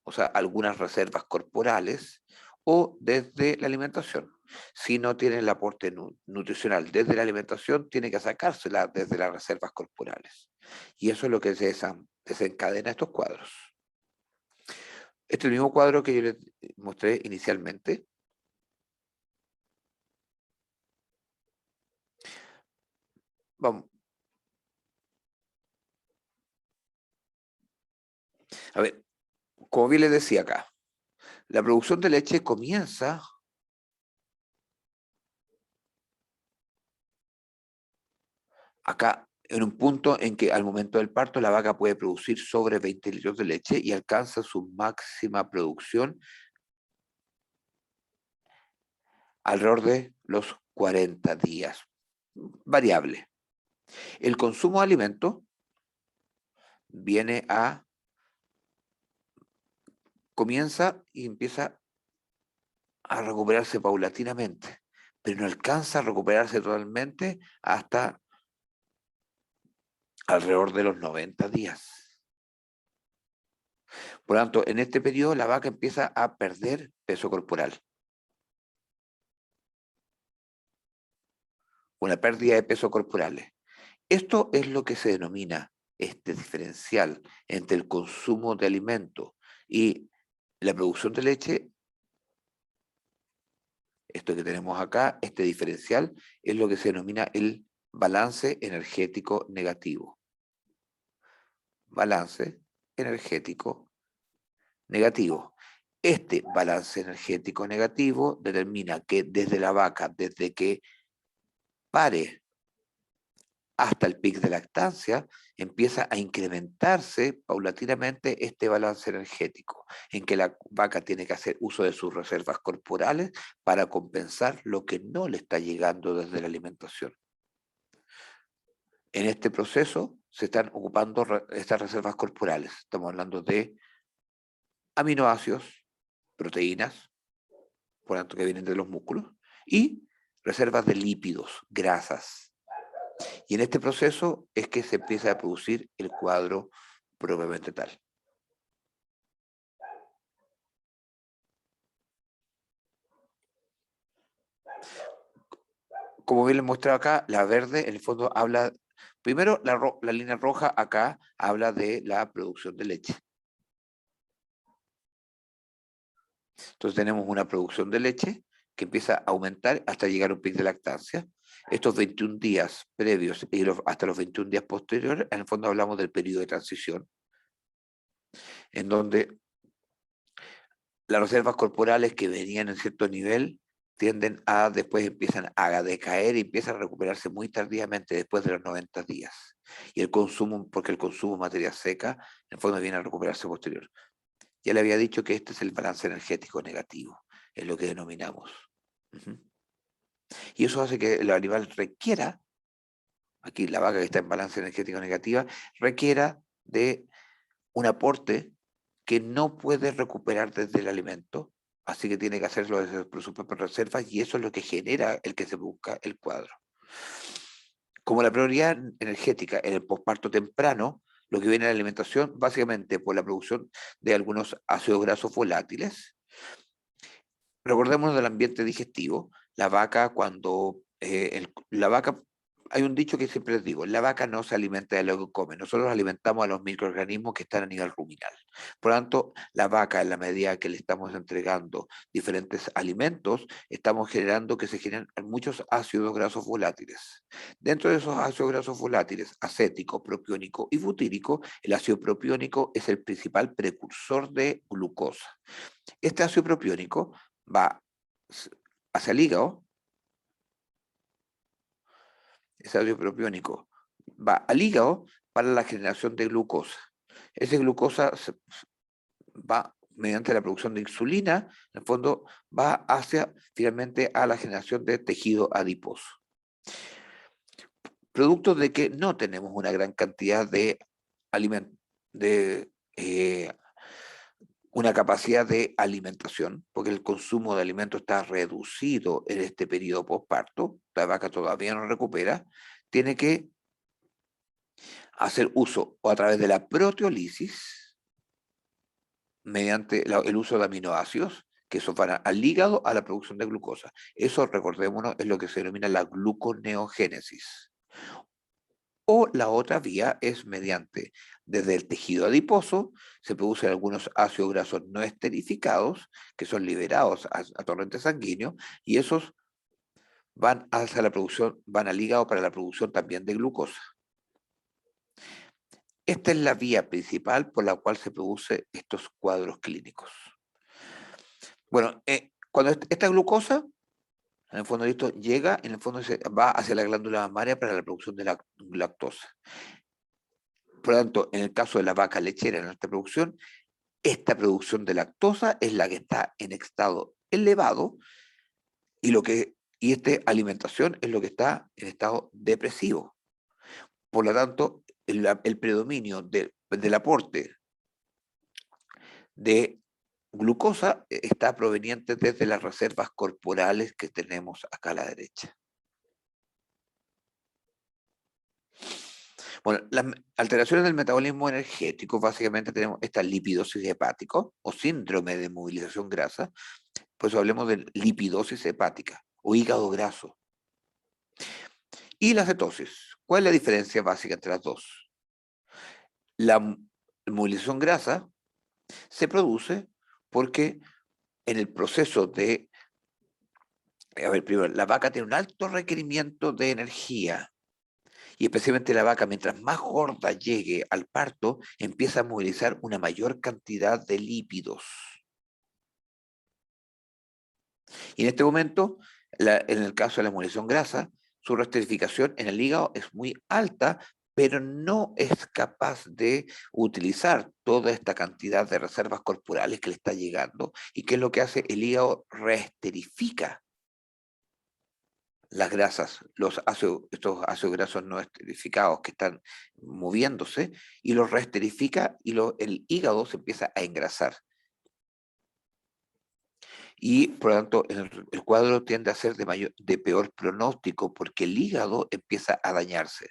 o sea, algunas reservas corporales o desde la alimentación. Si no tiene el aporte nutricional desde la alimentación, tiene que sacársela desde las reservas corporales. Y eso es lo que desencadena estos cuadros. Este es el mismo cuadro que yo les mostré inicialmente. Vamos, A ver, como bien les decía acá, la producción de leche comienza acá en un punto en que al momento del parto la vaca puede producir sobre 20 litros de leche y alcanza su máxima producción alrededor de los 40 días. Variable. El consumo de alimentos viene a, comienza y empieza a recuperarse paulatinamente, pero no alcanza a recuperarse totalmente hasta alrededor de los 90 días. Por lo tanto, en este periodo la vaca empieza a perder peso corporal. Una pérdida de peso corporal. Esto es lo que se denomina este diferencial entre el consumo de alimentos y la producción de leche. Esto que tenemos acá, este diferencial, es lo que se denomina el balance energético negativo. Balance energético negativo. Este balance energético negativo determina que desde la vaca, desde que pare hasta el pic de lactancia, empieza a incrementarse paulatinamente este balance energético, en que la vaca tiene que hacer uso de sus reservas corporales para compensar lo que no le está llegando desde la alimentación. En este proceso se están ocupando estas reservas corporales. Estamos hablando de aminoácidos, proteínas, por tanto que vienen de los músculos, y reservas de lípidos, grasas. Y en este proceso es que se empieza a producir el cuadro propiamente tal. Como bien les mostrado acá, la verde en el fondo habla, primero la línea roja acá habla de la producción de leche. Entonces tenemos una producción de leche que empieza a aumentar hasta llegar a un pic de lactancia. Estos 21 días previos y hasta los 21 días posteriores, en el fondo hablamos del periodo de transición, en donde las reservas corporales que venían en cierto nivel tienden a, después empiezan a decaer y empiezan a recuperarse muy tardíamente después de los 90 días. Y el consumo, porque el consumo de materia seca, en el fondo viene a recuperarse posterior. Ya le había dicho que este es el balance energético negativo, es lo que denominamos. Y eso hace que el animal requiera, aquí la vaca que está en balance energético negativa, requiera de un aporte que no puede recuperar desde el alimento, así que tiene que hacerlo desde sus propias reservas y eso es lo que genera el que se busca el cuadro. Como la prioridad energética en el posparto temprano, lo que viene en la alimentación, básicamente por la producción de algunos ácidos grasos volátiles. Recordémonos del ambiente digestivo. La vaca, cuando la vaca, hay un dicho que siempre les digo, la vaca no se alimenta de lo que come, nosotros alimentamos a los microorganismos que están a nivel ruminal. Por lo tanto, la vaca, en la medida que le estamos entregando diferentes alimentos, estamos generando que se generen muchos ácidos grasos volátiles. Dentro de esos ácidos grasos volátiles, acético, propiónico y butírico, el ácido propiónico es el principal precursor de glucosa. Este ácido propiónico va hacia el hígado, ese ácido propiónico va al hígado para la generación de glucosa. Esa glucosa va mediante la producción de insulina, en el fondo va hacia finalmente a la generación de tejido adiposo. Producto de que no tenemos una gran cantidad de alimentos, de una capacidad de alimentación, porque el consumo de alimentos está reducido en este periodo postparto, la vaca todavía no recupera, tiene que hacer uso o a través de la proteólisis, mediante el uso de aminoácidos, que eso van al hígado a la producción de glucosa. Eso, recordémonos, es lo que se denomina la gluconeogénesis. O la otra vía es mediante, desde el tejido adiposo, se producen algunos ácidos grasos no esterificados, que son liberados a torrente sanguíneo, y esos van hacia la producción, van al hígado para la producción también de glucosa. Esta es la vía principal por la cual se producen estos cuadros clínicos. Bueno, cuando esta glucosa, en el fondo esto llega, en el fondo va hacia la glándula mamaria para la producción de la lactosa. Por lo tanto, en el caso de la vaca lechera en esta producción de lactosa es la que está en estado elevado y esta alimentación es lo que está en estado depresivo. Por lo tanto, el predominio del aporte de glucosa está proveniente desde las reservas corporales que tenemos acá a la derecha. Bueno, las alteraciones del metabolismo energético, básicamente tenemos esta lipidosis hepática o síndrome de movilización grasa, por eso hablemos de lipidosis hepática o hígado graso. Y la cetosis. ¿Cuál es la diferencia básica entre las dos? La movilización grasa se produce porque en el proceso de, primero, la vaca tiene un alto requerimiento de energía y especialmente la vaca, mientras más gorda llegue al parto, empieza a movilizar una mayor cantidad de lípidos. Y en este momento, en el caso de la movilización grasa, su reesterificación en el hígado es muy alta, pero no es capaz de utilizar toda esta cantidad de reservas corporales que le está llegando. ¿Y qué es lo que hace? El hígado reesterifica las grasas, estos ácidos grasos no esterificados que están moviéndose, y los reesterifica y el hígado se empieza a engrasar. Y por lo tanto el cuadro tiende a ser de peor pronóstico porque el hígado empieza a dañarse.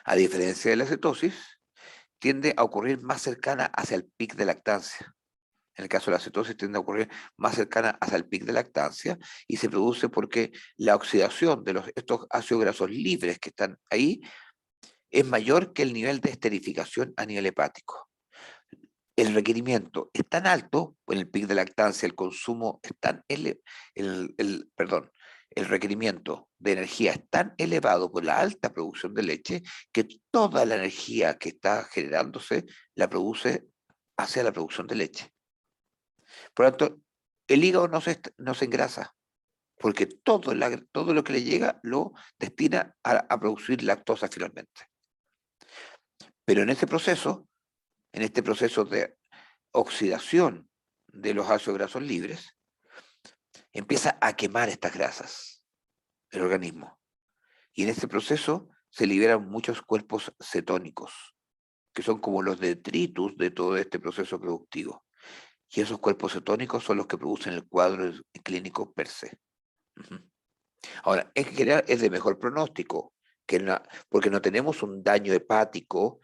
A diferencia de la cetosis, tiende a ocurrir más cercana hacia el pic de lactancia. En el caso de la cetosis tiende a ocurrir más cercana hacia el pic de lactancia y se produce porque la oxidación de estos ácidos grasos libres que están ahí es mayor que el nivel de esterificación a nivel hepático. El requerimiento es tan alto, en el pic de lactancia el consumo es tan el requerimiento de energía es tan elevado por la alta producción de leche que toda la energía que está generándose la produce hacia la producción de leche. Por lo tanto, el hígado no se engrasa, porque todo lo que le llega lo destina a producir lactosa finalmente. Pero en este proceso de oxidación de los ácidos grasos libres, empieza a quemar estas grasas el organismo. Y en este proceso se liberan muchos cuerpos cetónicos, que son como los detritus de todo este proceso productivo. Y esos cuerpos cetónicos son los que producen el cuadro clínico per se. Ahora, en general es de mejor pronóstico, porque no tenemos un daño hepático,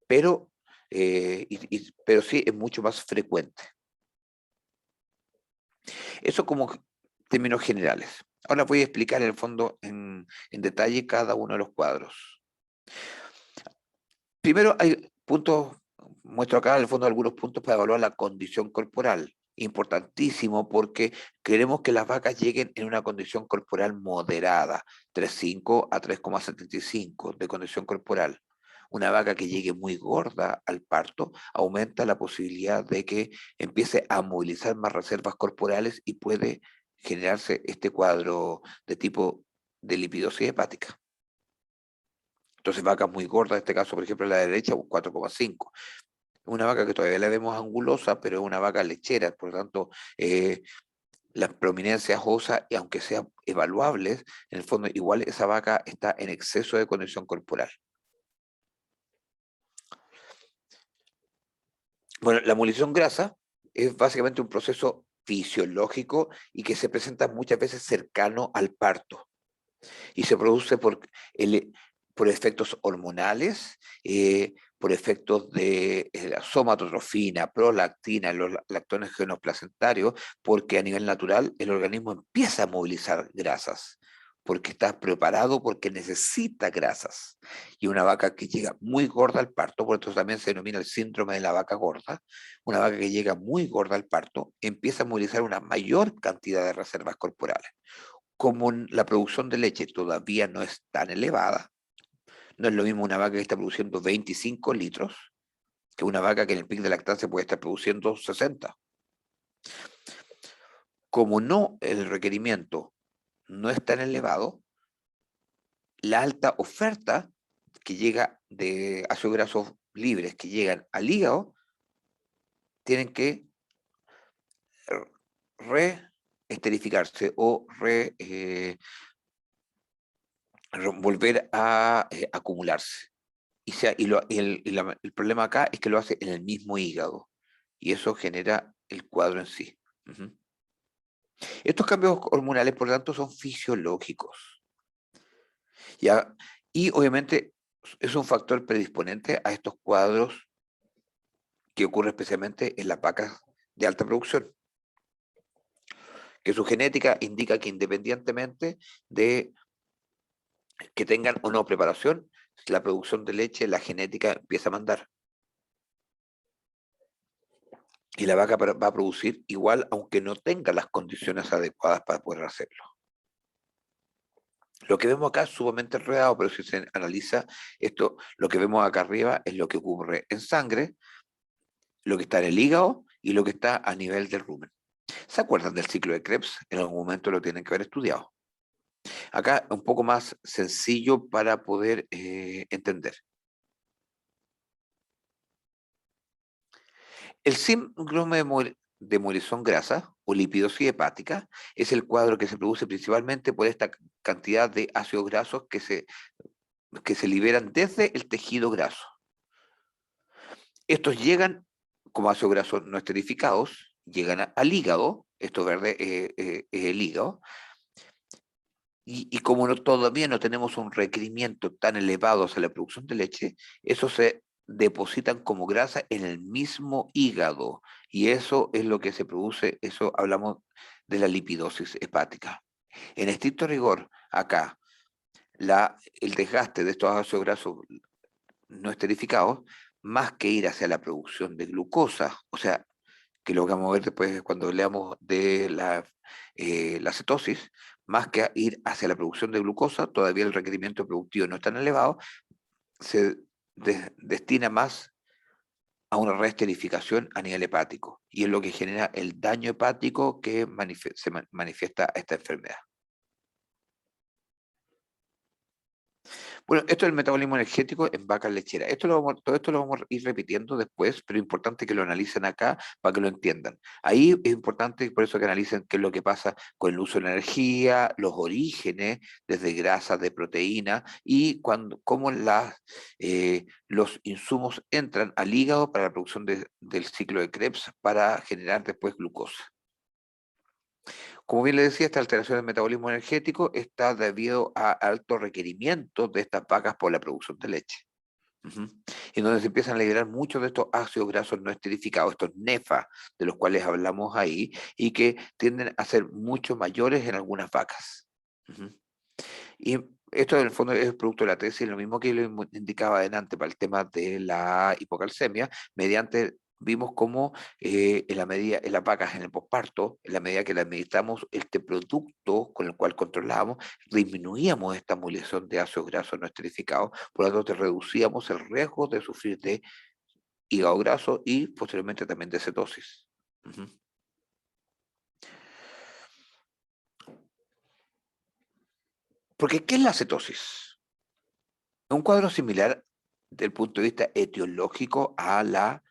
pero, pero sí es mucho más frecuente. Eso como términos generales. Ahora voy a explicar en el fondo en detalle cada uno de los cuadros. Primero hay puntos, muestro acá en el fondo algunos puntos para evaluar la condición corporal. Importantísimo porque queremos que las vacas lleguen en una condición corporal moderada, 3,5 a 3,75 de condición corporal. Una vaca que llegue muy gorda al parto aumenta la posibilidad de que empiece a movilizar más reservas corporales y puede generarse este cuadro de tipo de lipidosis hepática. Entonces, vacas muy gordas, en este caso, por ejemplo, la derecha, 4,5. Una vaca que todavía la vemos angulosa, pero es una vaca lechera, por lo tanto, las prominencias óseas, y aunque sean evaluables, en el fondo igual esa vaca está en exceso de condición corporal. Bueno, la movilización grasa es básicamente un proceso fisiológico y que se presenta muchas veces cercano al parto y se produce por efectos hormonales, por efectos de la somatotrofina, prolactina, los lactógenos placentarios, porque a nivel natural el organismo empieza a movilizar grasas, porque está preparado, porque necesita grasas. Y una vaca que llega muy gorda al parto, por eso también se denomina el síndrome de la vaca gorda, una vaca que llega muy gorda al parto empieza a movilizar una mayor cantidad de reservas corporales. Como la producción de leche todavía no es tan elevada, No es lo mismo una vaca que está produciendo 25 litros que una vaca que en el pic de lactancia puede estar produciendo 60. Como no, el requerimiento no es tan elevado, la alta oferta que llega de ácidos grasos libres que llegan al hígado, tienen que reesterificarse o volver a acumularse. Y el problema acá es que lo hace en el mismo hígado y eso genera el cuadro en sí. Ujú. Estos cambios hormonales, por lo tanto, son fisiológicos. ¿Ya? Y obviamente es un factor predisponente a estos cuadros que ocurre especialmente en las vacas de alta producción, que su genética indica que independientemente de que tengan o no preparación, la producción de leche, la genética empieza a mandar. Y la vaca va a producir igual aunque no tenga las condiciones adecuadas para poder hacerlo. Lo que vemos acá es sumamente enredado, pero si se analiza esto, lo que vemos acá arriba es lo que ocurre en sangre, lo que está en el hígado y lo que está a nivel del rumen. ¿Se acuerdan del ciclo de Krebs? En algún momento lo tienen que haber estudiado. Acá un poco más sencillo para poder entender. El síndrome de Morisón grasa o lipidosis hepática es el cuadro que se produce principalmente por esta cantidad de ácidos grasos que se liberan desde el tejido graso. Estos llegan como ácidos grasos no esterificados, llegan al hígado, esto verde es el hígado, y como todavía no tenemos un requerimiento tan elevado hacia la producción de leche, eso se depositan como grasa en el mismo hígado. Y eso es lo que se produce, eso hablamos de la lipidosis hepática. En estricto rigor, acá, el desgaste de estos ácidos grasos no esterificados, más que ir hacia la producción de glucosa, o sea, que lo vamos a ver después cuando leamos de la cetosis, más que ir hacia la producción de glucosa, todavía el requerimiento productivo no es tan elevado, se destina más a una reesterificación a nivel hepático, y es lo que genera el daño hepático que se manifiesta esta enfermedad. Bueno, esto es el metabolismo energético en vacas lecheras. Todo esto lo vamos a ir repitiendo después, pero es importante que lo analicen acá para que lo entiendan. Ahí es importante, por eso que analicen qué es lo que pasa con el uso de la energía, los orígenes, desde grasas, de proteína, y cómo los insumos entran al hígado para la producción del ciclo de Krebs para generar después glucosa. Como bien le decía, esta alteración del metabolismo energético está debido a altos requerimientos de estas vacas por la producción de leche. Ujú. Y donde se empiezan a liberar muchos de estos ácidos grasos no esterificados, estos NEFA, de los cuales hablamos ahí, y que tienden a ser mucho mayores en algunas vacas. Ujú. Y esto en el fondo es producto de la tesis, lo mismo que lo indicaba adelante para el tema de la hipocalcemia, vimos cómo en las vacas en el posparto, en la medida que le administramos este producto con el cual controlábamos, disminuíamos esta movilización de ácidos grasos no esterificados, por lo tanto reducíamos el riesgo de sufrir de hígado graso y posteriormente también de cetosis. Ujú. Porque, ¿qué es la cetosis? Es un cuadro similar desde el punto de vista etiológico a la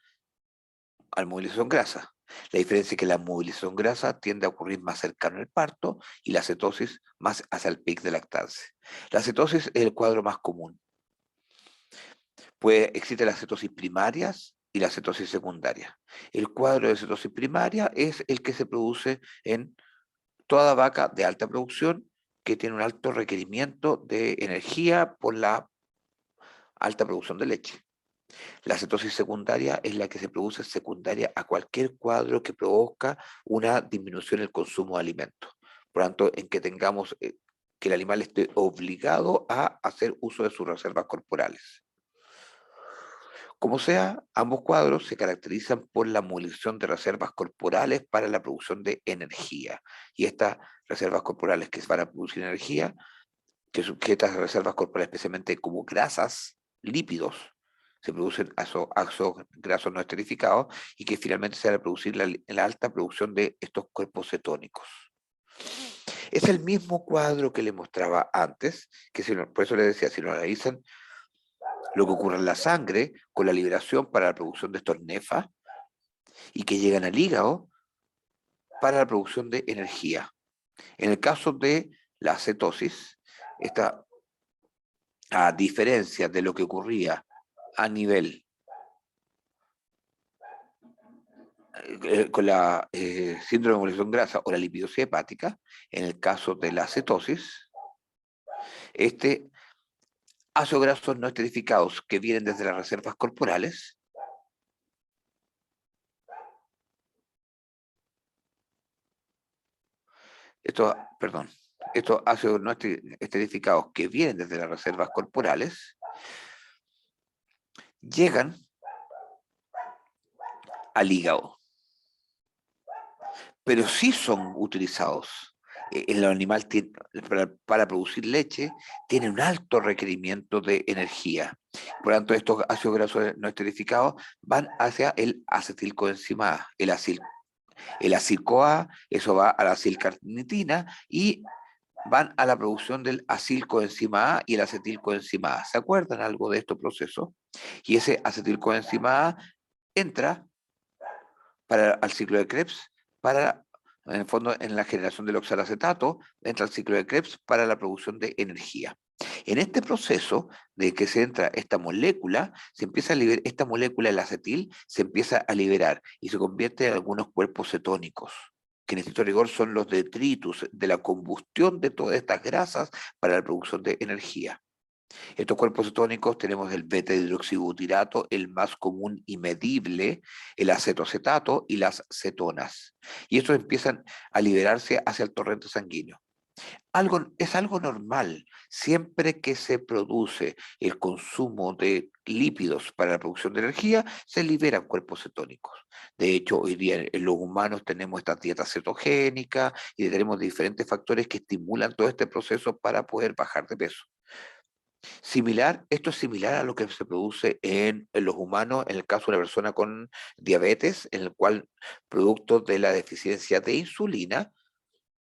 movilización grasa. La diferencia es que la movilización grasa tiende a ocurrir más cercano al parto y la cetosis más hacia el pic de lactancia. La cetosis es el cuadro más común. Pues existe la cetosis primaria y la cetosis secundaria. El cuadro de cetosis primaria es el que se produce en toda vaca de alta producción que tiene un alto requerimiento de energía por la alta producción de leche. La cetosis secundaria es la que se produce secundaria a cualquier cuadro que provoca una disminución en el consumo de alimentos. Por lo tanto, en que tengamos que el animal esté obligado a hacer uso de sus reservas corporales. Como sea, ambos cuadros se caracterizan por la movilización de reservas corporales para la producción de energía. Y estas reservas corporales que van a producir energía que sujetas a reservas corporales, especialmente como grasas, lípidos, se producen ácidos grasos no esterificados y que finalmente se va a producir la alta producción de estos cuerpos cetónicos. Es el mismo cuadro que le mostraba antes, por eso le decía, si lo analizan, lo que ocurre en la sangre con la liberación para la producción de estos nefas y que llegan al hígado para la producción de energía. En el caso de la cetosis, esta, a diferencia de lo que ocurría a nivel con la síndrome de movilización grasa o la lipidosis hepática, en el caso de la cetosis, este ácidos grasos no esterificados que vienen desde las reservas corporales, perdón, estos ácidos no esterificados que vienen desde las reservas corporales, llegan al hígado, pero sí son utilizados. El animal para producir leche tiene un alto requerimiento de energía. Por lo tanto, estos ácidos grasos no esterificados van hacia el acetilcoenzima A, el acil-CoA, eso va a la acilcarnitina y van a la producción del acilcoenzima A y el acetilcoenzima A. ¿Se acuerdan algo de estos procesos? Y ese acetilcoenzima A entra al ciclo de Krebs para, en el fondo, en la generación del oxalacetato, entra al ciclo de Krebs para la producción de energía. En este proceso de que se entra esta molécula, se empieza a liberar, esta molécula, el acetil, se empieza a liberar y se convierte en algunos cuerpos cetónicos, que en estricto rigor son los detritus de la combustión de todas estas grasas para la producción de energía. Estos cuerpos cetónicos tenemos el beta-hidroxibutirato, el más común y medible, el acetocetato y las cetonas. Y estos empiezan a liberarse hacia el torrente sanguíneo. Es algo normal, siempre que se produce el consumo de lípidos para la producción de energía, se liberan cuerpos cetónicos. De hecho, hoy día en los humanos tenemos esta dieta cetogénica y tenemos diferentes factores que estimulan todo este proceso para poder bajar de peso. Esto es similar a lo que se produce en los humanos, en el caso de una persona con diabetes, en el cual, producto de la deficiencia de insulina,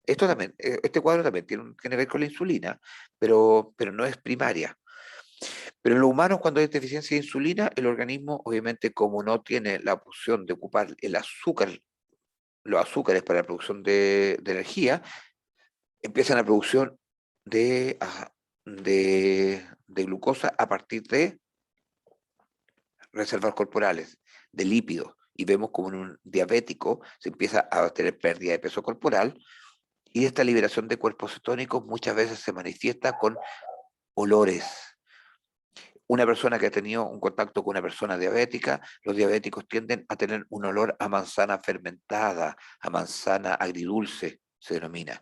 este cuadro también tiene que ver con la insulina, pero no es primaria. Pero en los humanos, cuando hay deficiencia de insulina, el organismo, obviamente, como no tiene la opción de ocupar los azúcares para la producción de energía, empiezan la producción de, de glucosa a partir de reservas corporales, de lípidos, y vemos como en un diabético se empieza a tener pérdida de peso corporal, y esta liberación de cuerpos cetónicos muchas veces se manifiesta con olores. Una persona que ha tenido un contacto con una persona diabética, los diabéticos tienden a tener un olor a manzana fermentada, a manzana agridulce, se denomina.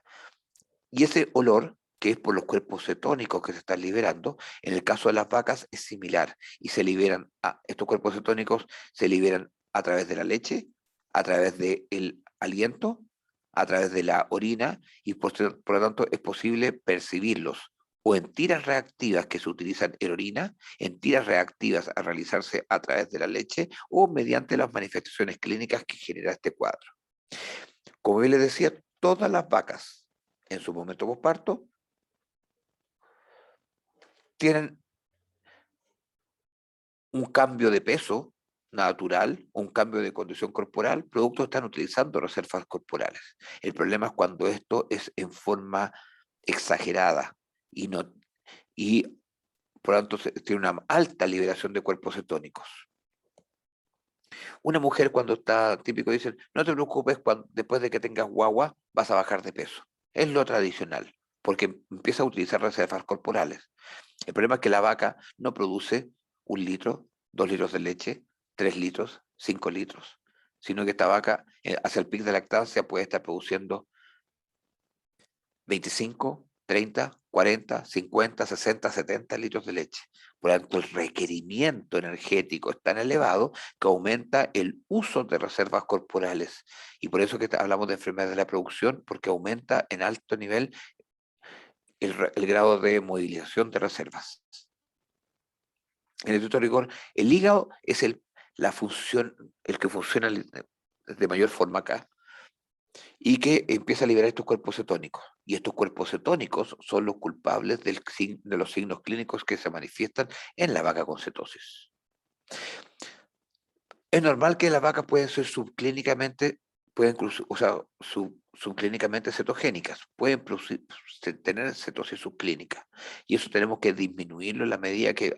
Y ese olor, que es por los cuerpos cetónicos que se están liberando, en el caso de las vacas es similar y se liberan, estos cuerpos cetónicos se liberan a través de la leche, a través del aliento, a través de la orina y por lo tanto es posible percibirlos o en tiras reactivas que se utilizan en orina, en tiras reactivas a realizarse a través de la leche o mediante las manifestaciones clínicas que genera este cuadro. Como bien les decía, todas las vacas en su momento posparto tienen un cambio de peso natural, un cambio de condición corporal, producto están utilizando reservas corporales. El problema es cuando esto es en forma exagerada y, no, y por lo tanto tiene una alta liberación de cuerpos cetónicos. Una mujer cuando está, típico dicen, no te preocupes, después de que tengas guagua vas a bajar de peso. Es lo tradicional, porque empieza a utilizar reservas corporales. El problema es que la vaca no produce 1 litro, 2 litros de leche, 3 litros, 5 litros, sino que esta vaca hacia el pic de lactancia puede estar produciendo 25, 30, 40, 50, 60, 70 litros de leche. Por lo tanto, el requerimiento energético es tan elevado que aumenta el uso de reservas corporales. Y por eso que hablamos de enfermedades de la producción, porque aumenta en alto nivel el grado de movilización de reservas. En estricto rigor, el hígado es la función, el que funciona de mayor forma acá, y que empieza a liberar estos cuerpos cetónicos. Y estos cuerpos cetónicos son los culpables de los signos clínicos que se manifiestan en la vaca con cetosis. Es normal que las vacas pueden ser subclínicamente, subclínicamente cetogénicas, pueden tener cetosis subclínica. Y eso tenemos que disminuirlo en la medida que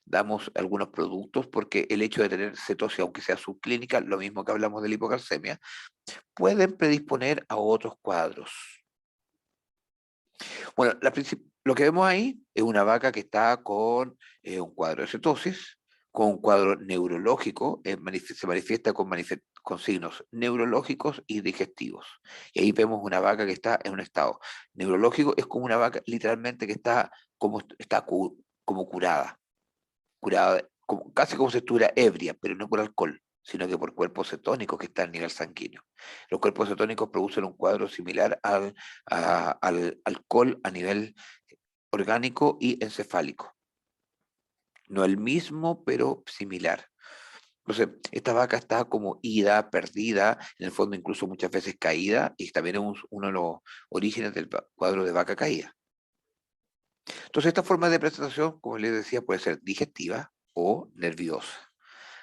damos algunos productos, porque el hecho de tener cetosis, aunque sea subclínica, lo mismo que hablamos de la hipocalcemia, pueden predisponer a otros cuadros. Bueno, lo que vemos ahí es una vaca que está con un cuadro de cetosis, con un cuadro neurológico, se manifiesta con signos neurológicos y digestivos. Y ahí vemos una vaca que está en un estado neurológico, es como una vaca literalmente que está como curada casi como si estuviera ebria, pero no por alcohol, sino que por cuerpos cetónicos que están a nivel sanguíneo. Los cuerpos cetónicos producen un cuadro similar al alcohol a nivel orgánico y encefálico. No el mismo, pero similar. Entonces, esta vaca está como ida, perdida, en el fondo incluso muchas veces caída, y también es uno de los orígenes del cuadro de vaca caída. Entonces, esta forma de presentación, como les decía, puede ser digestiva o nerviosa.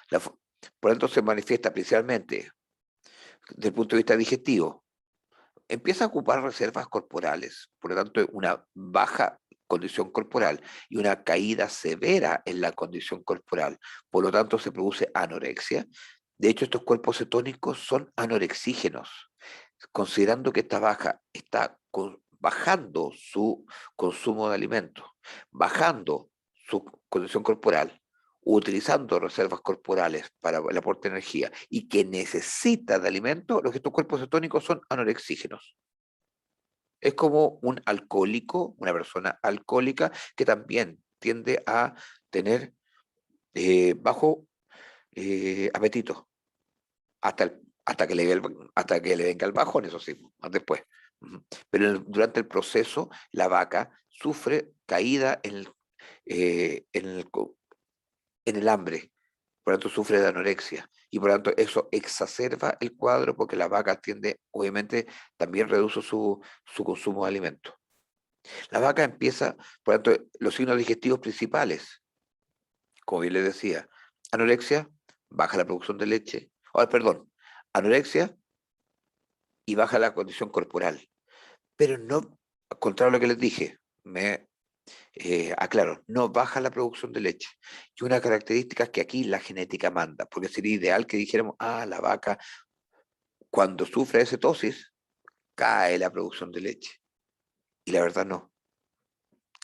La por lo tanto, se manifiesta principalmente desde el punto de vista digestivo. Empieza a ocupar reservas corporales, por lo tanto, una baja condición corporal y una caída severa en la condición corporal. Por lo tanto, se produce anorexia. De hecho, estos cuerpos cetónicos son anorexígenos, considerando que esta baja está bajando su consumo de alimentos, bajando su condición corporal, utilizando reservas corporales para el aporte de energía y que necesita de alimento, los que estos cuerpos cetónicos son anorexígenos. Es como un alcohólico, una persona alcohólica que también tiende a tener bajo apetito hasta que le venga el bajón, eso sí, más después. Ujú. Pero durante el proceso, la vaca sufre caída en el hambre, por lo tanto sufre de anorexia. Y por lo tanto eso exacerba el cuadro porque la vaca tiende, obviamente, también reduce su consumo de alimentos. La vaca empieza, por lo tanto, los signos digestivos principales, como bien les decía, anorexia, baja la producción de leche, perdón, anorexia y baja la condición corporal. Pero no, al contrario a lo que les dije, aclaro, no baja la producción de leche. Y una característica es que aquí la genética manda, porque sería ideal que dijéramos, la vaca cuando sufre de cetosis cae la producción de leche. Y la verdad no.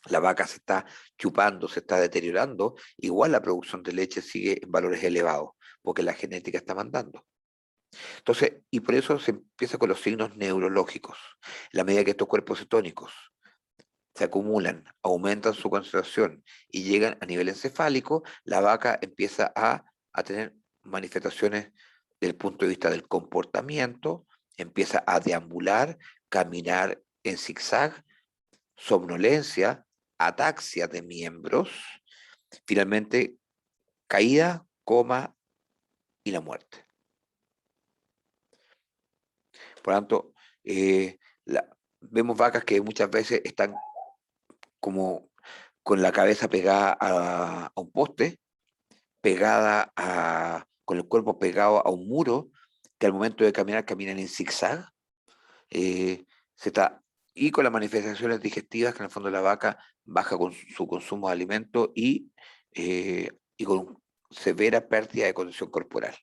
La vaca se está chupando, se está deteriorando, igual la producción de leche sigue en valores elevados, porque la genética está mandando. Entonces, y por eso se empieza con los signos neurológicos. La medida que estos cuerpos cetónicos se acumulan, aumentan su concentración y llegan a nivel encefálico, la vaca empieza a tener manifestaciones desde el punto de vista del comportamiento, empieza a deambular, caminar en zigzag, somnolencia, ataxia de miembros, finalmente caída, coma y la muerte. Por lo tanto, vemos vacas que muchas veces están como con la cabeza pegada a un poste, con el cuerpo pegado a un muro, que al momento de caminar caminan en zigzag, eh, se está, y con las manifestaciones digestivas, que en el fondo la vaca baja con su consumo de alimento y con severa pérdida de condición corporal.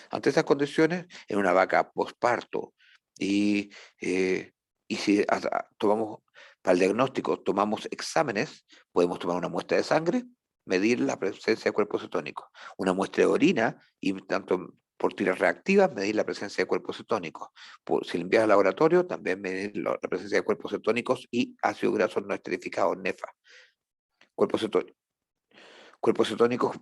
Ante estas condiciones, en una vaca posparto y, eh, y si tomamos para el diagnóstico, tomamos exámenes, podemos tomar una muestra de sangre, medir la presencia de cuerpos cetónicos, una muestra de orina y tanto por tiras reactivas, medir la presencia de cuerpos cetónicos. Si le envías al laboratorio, también medir la presencia de cuerpos cetónicos y ácidos grasos no esterificados, NEFA. Cuerpos cetónicos. Cuerpos cetónicos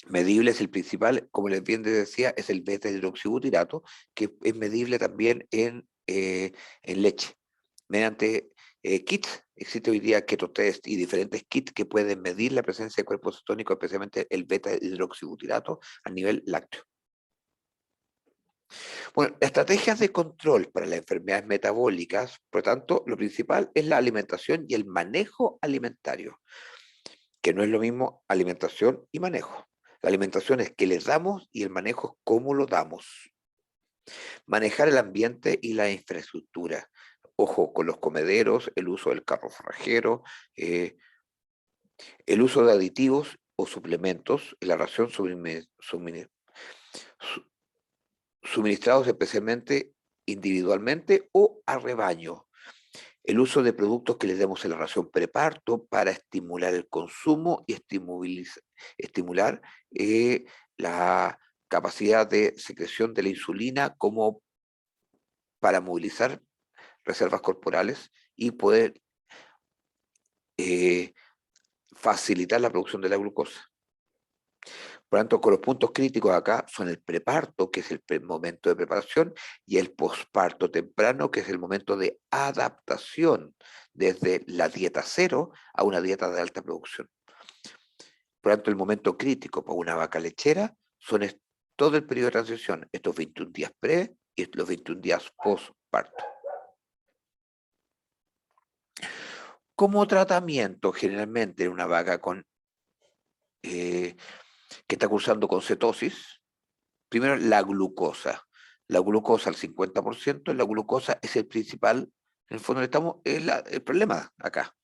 medibles, el principal, como les bien decía, es el beta-hidroxibutirato, que es medible también en leche, mediante kits. Existe hoy día keto test y diferentes kits que pueden medir la presencia de cuerpos cetónicos, especialmente el beta hidroxibutirato a nivel lácteo. Bueno, estrategias de control para las enfermedades metabólicas, por lo tanto, lo principal es la alimentación y el manejo alimentario, que no es lo mismo alimentación y manejo. La alimentación es qué les damos y el manejo es cómo lo damos. Manejar el ambiente y la infraestructura. Ojo con los comederos, el uso del carro forrajero, el uso de aditivos o suplementos en la ración suministrados especialmente individualmente o a rebaño. El uso de productos que les demos en la ración preparto para estimular el consumo y estimular la capacidad de secreción de la insulina como para movilizar reservas corporales y poder eh, facilitar la producción de la glucosa. Por lo tanto, con los puntos críticos acá son el preparto, que es el momento de preparación, y el posparto temprano, que es el momento de adaptación desde la dieta cero a una dieta de alta producción. Por lo tanto, el momento crítico para una vaca lechera son todo el periodo de transición, estos 21 días pre y los 21 días postparto. Como tratamiento, generalmente en una vaca que está cursando con cetosis, primero la glucosa. La glucosa al 50%, la glucosa es el principal, en el fondo estamos, es el problema acá.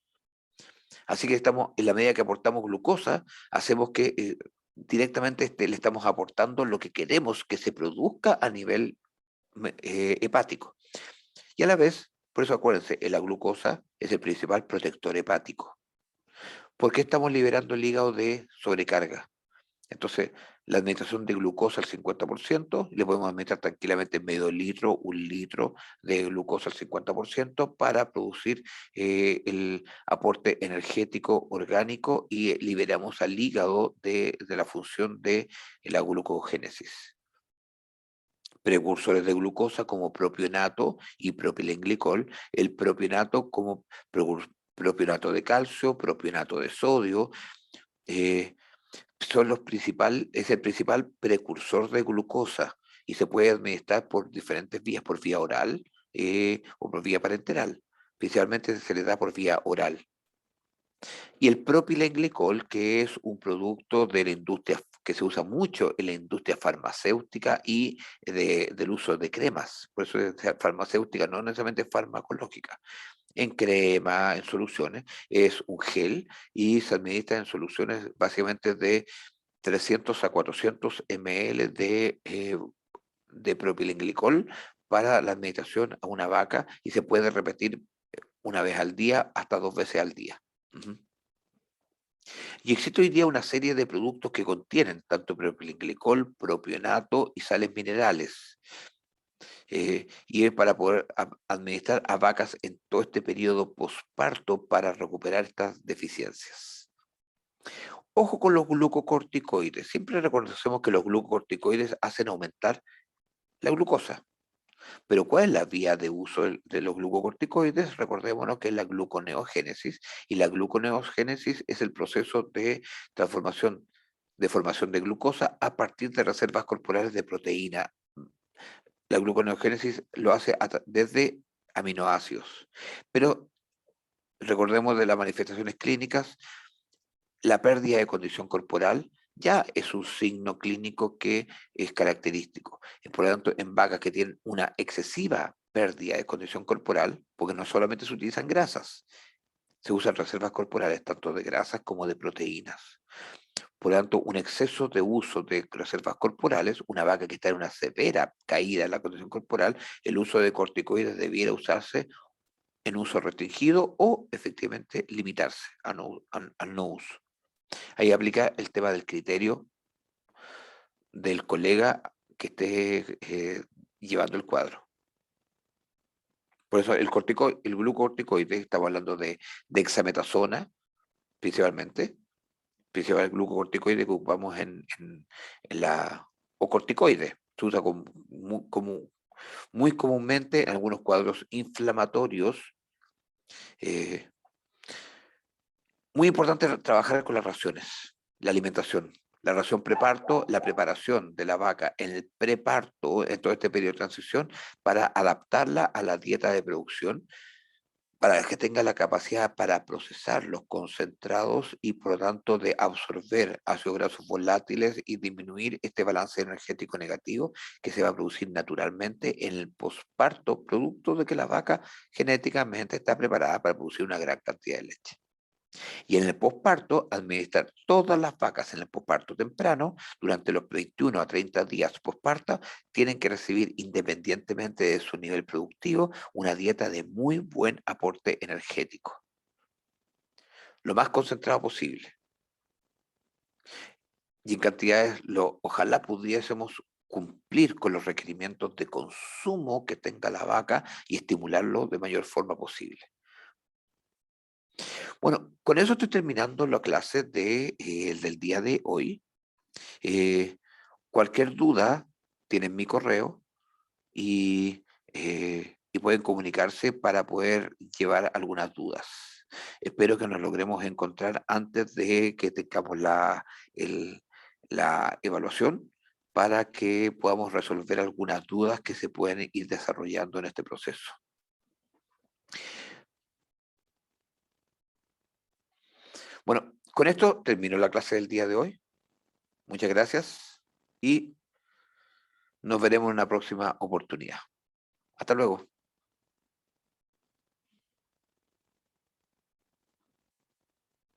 Así que estamos, en la medida que aportamos glucosa, hacemos que directamente le estamos aportando lo que queremos que se produzca a nivel hepático. Y a la vez, por eso acuérdense, la glucosa es el principal protector hepático. ¿Por qué estamos liberando el hígado de sobrecarga? Entonces, la administración de glucosa al 50%, le podemos administrar tranquilamente medio litro, 1 litro de glucosa al 50% para producir el aporte energético orgánico y liberamos al hígado de la función de la glucogénesis. Precursores de glucosa como propionato y propilenglicol, el propionato como propionato de calcio, propionato de sodio, eh, es el principal precursor de glucosa y se puede administrar por diferentes vías, por vía oral o por vía parenteral. Principalmente se le da por vía oral. Y el propilenglicol, que es un producto de la industria que se usa mucho en la industria farmacéutica y del uso de cremas. Por eso es farmacéutica, no necesariamente farmacológica. En crema, en soluciones, es un gel y se administra en soluciones básicamente de 300 a 400 ml de propilenglicol para la administración a una vaca y se puede repetir una vez al día hasta 2 veces al día. Ujú. Y existe hoy día una serie de productos que contienen tanto propilenglicol, propionato y sales minerales. Y es para poder administrar a vacas en todo este periodo posparto para recuperar estas deficiencias. Ojo con los glucocorticoides. Siempre reconocemos que los glucocorticoides hacen aumentar la glucosa. Pero ¿cuál es la vía de uso de los glucocorticoides? Recordémonos que es la gluconeogénesis y la gluconeogénesis es el proceso de transformación, de formación de glucosa a partir de reservas corporales de proteína. La gluconeogénesis lo hace desde aminoácidos. Pero recordemos de las manifestaciones clínicas, la pérdida de condición corporal ya es un signo clínico que es característico. Por lo tanto, en vacas que tienen una excesiva pérdida de condición corporal, porque no solamente se utilizan grasas, se usan reservas corporales tanto de grasas como de proteínas. Por lo tanto, un exceso de uso de reservas corporales, una vaca que está en una severa caída en la condición corporal, el uso de corticoides debiera usarse en uso restringido o efectivamente limitarse al no uso. Ahí aplica el tema del criterio del colega que esté llevando el cuadro. Por eso el glucocorticoide, estamos hablando de dexametasona principalmente, principal glucocorticoide que ocupamos en la, o corticoide, se usa muy comúnmente en algunos cuadros inflamatorios Eh, Muy importante trabajar con las raciones, la alimentación. La ración preparto, la preparación de la vaca en el preparto, en todo este periodo de transición, para adaptarla a la dieta de producción, para que tenga la capacidad para procesar los concentrados y por lo tanto de absorber ácidos grasos volátiles y disminuir este balance energético negativo que se va a producir naturalmente en el posparto, producto de que la vaca genéticamente está preparada para producir una gran cantidad de leche. Y en el posparto, administrar todas las vacas en el posparto temprano, durante los 21 a 30 días posparto, tienen que recibir, independientemente de su nivel productivo, una dieta de muy buen aporte energético, lo más concentrado posible. Y en cantidades, ojalá pudiésemos cumplir con los requerimientos de consumo que tenga la vaca y estimularlo de mayor forma posible. Bueno, con eso estoy terminando la clase del día de hoy. Eh, Cualquier duda, tienen mi correo y pueden comunicarse para poder llevar algunas dudas. Espero que nos logremos encontrar antes de que tengamos la evaluación para que podamos resolver algunas dudas que se pueden ir desarrollando en este proceso. Bueno, con esto termino la clase del día de hoy. Muchas gracias y nos veremos en una próxima oportunidad. Hasta luego.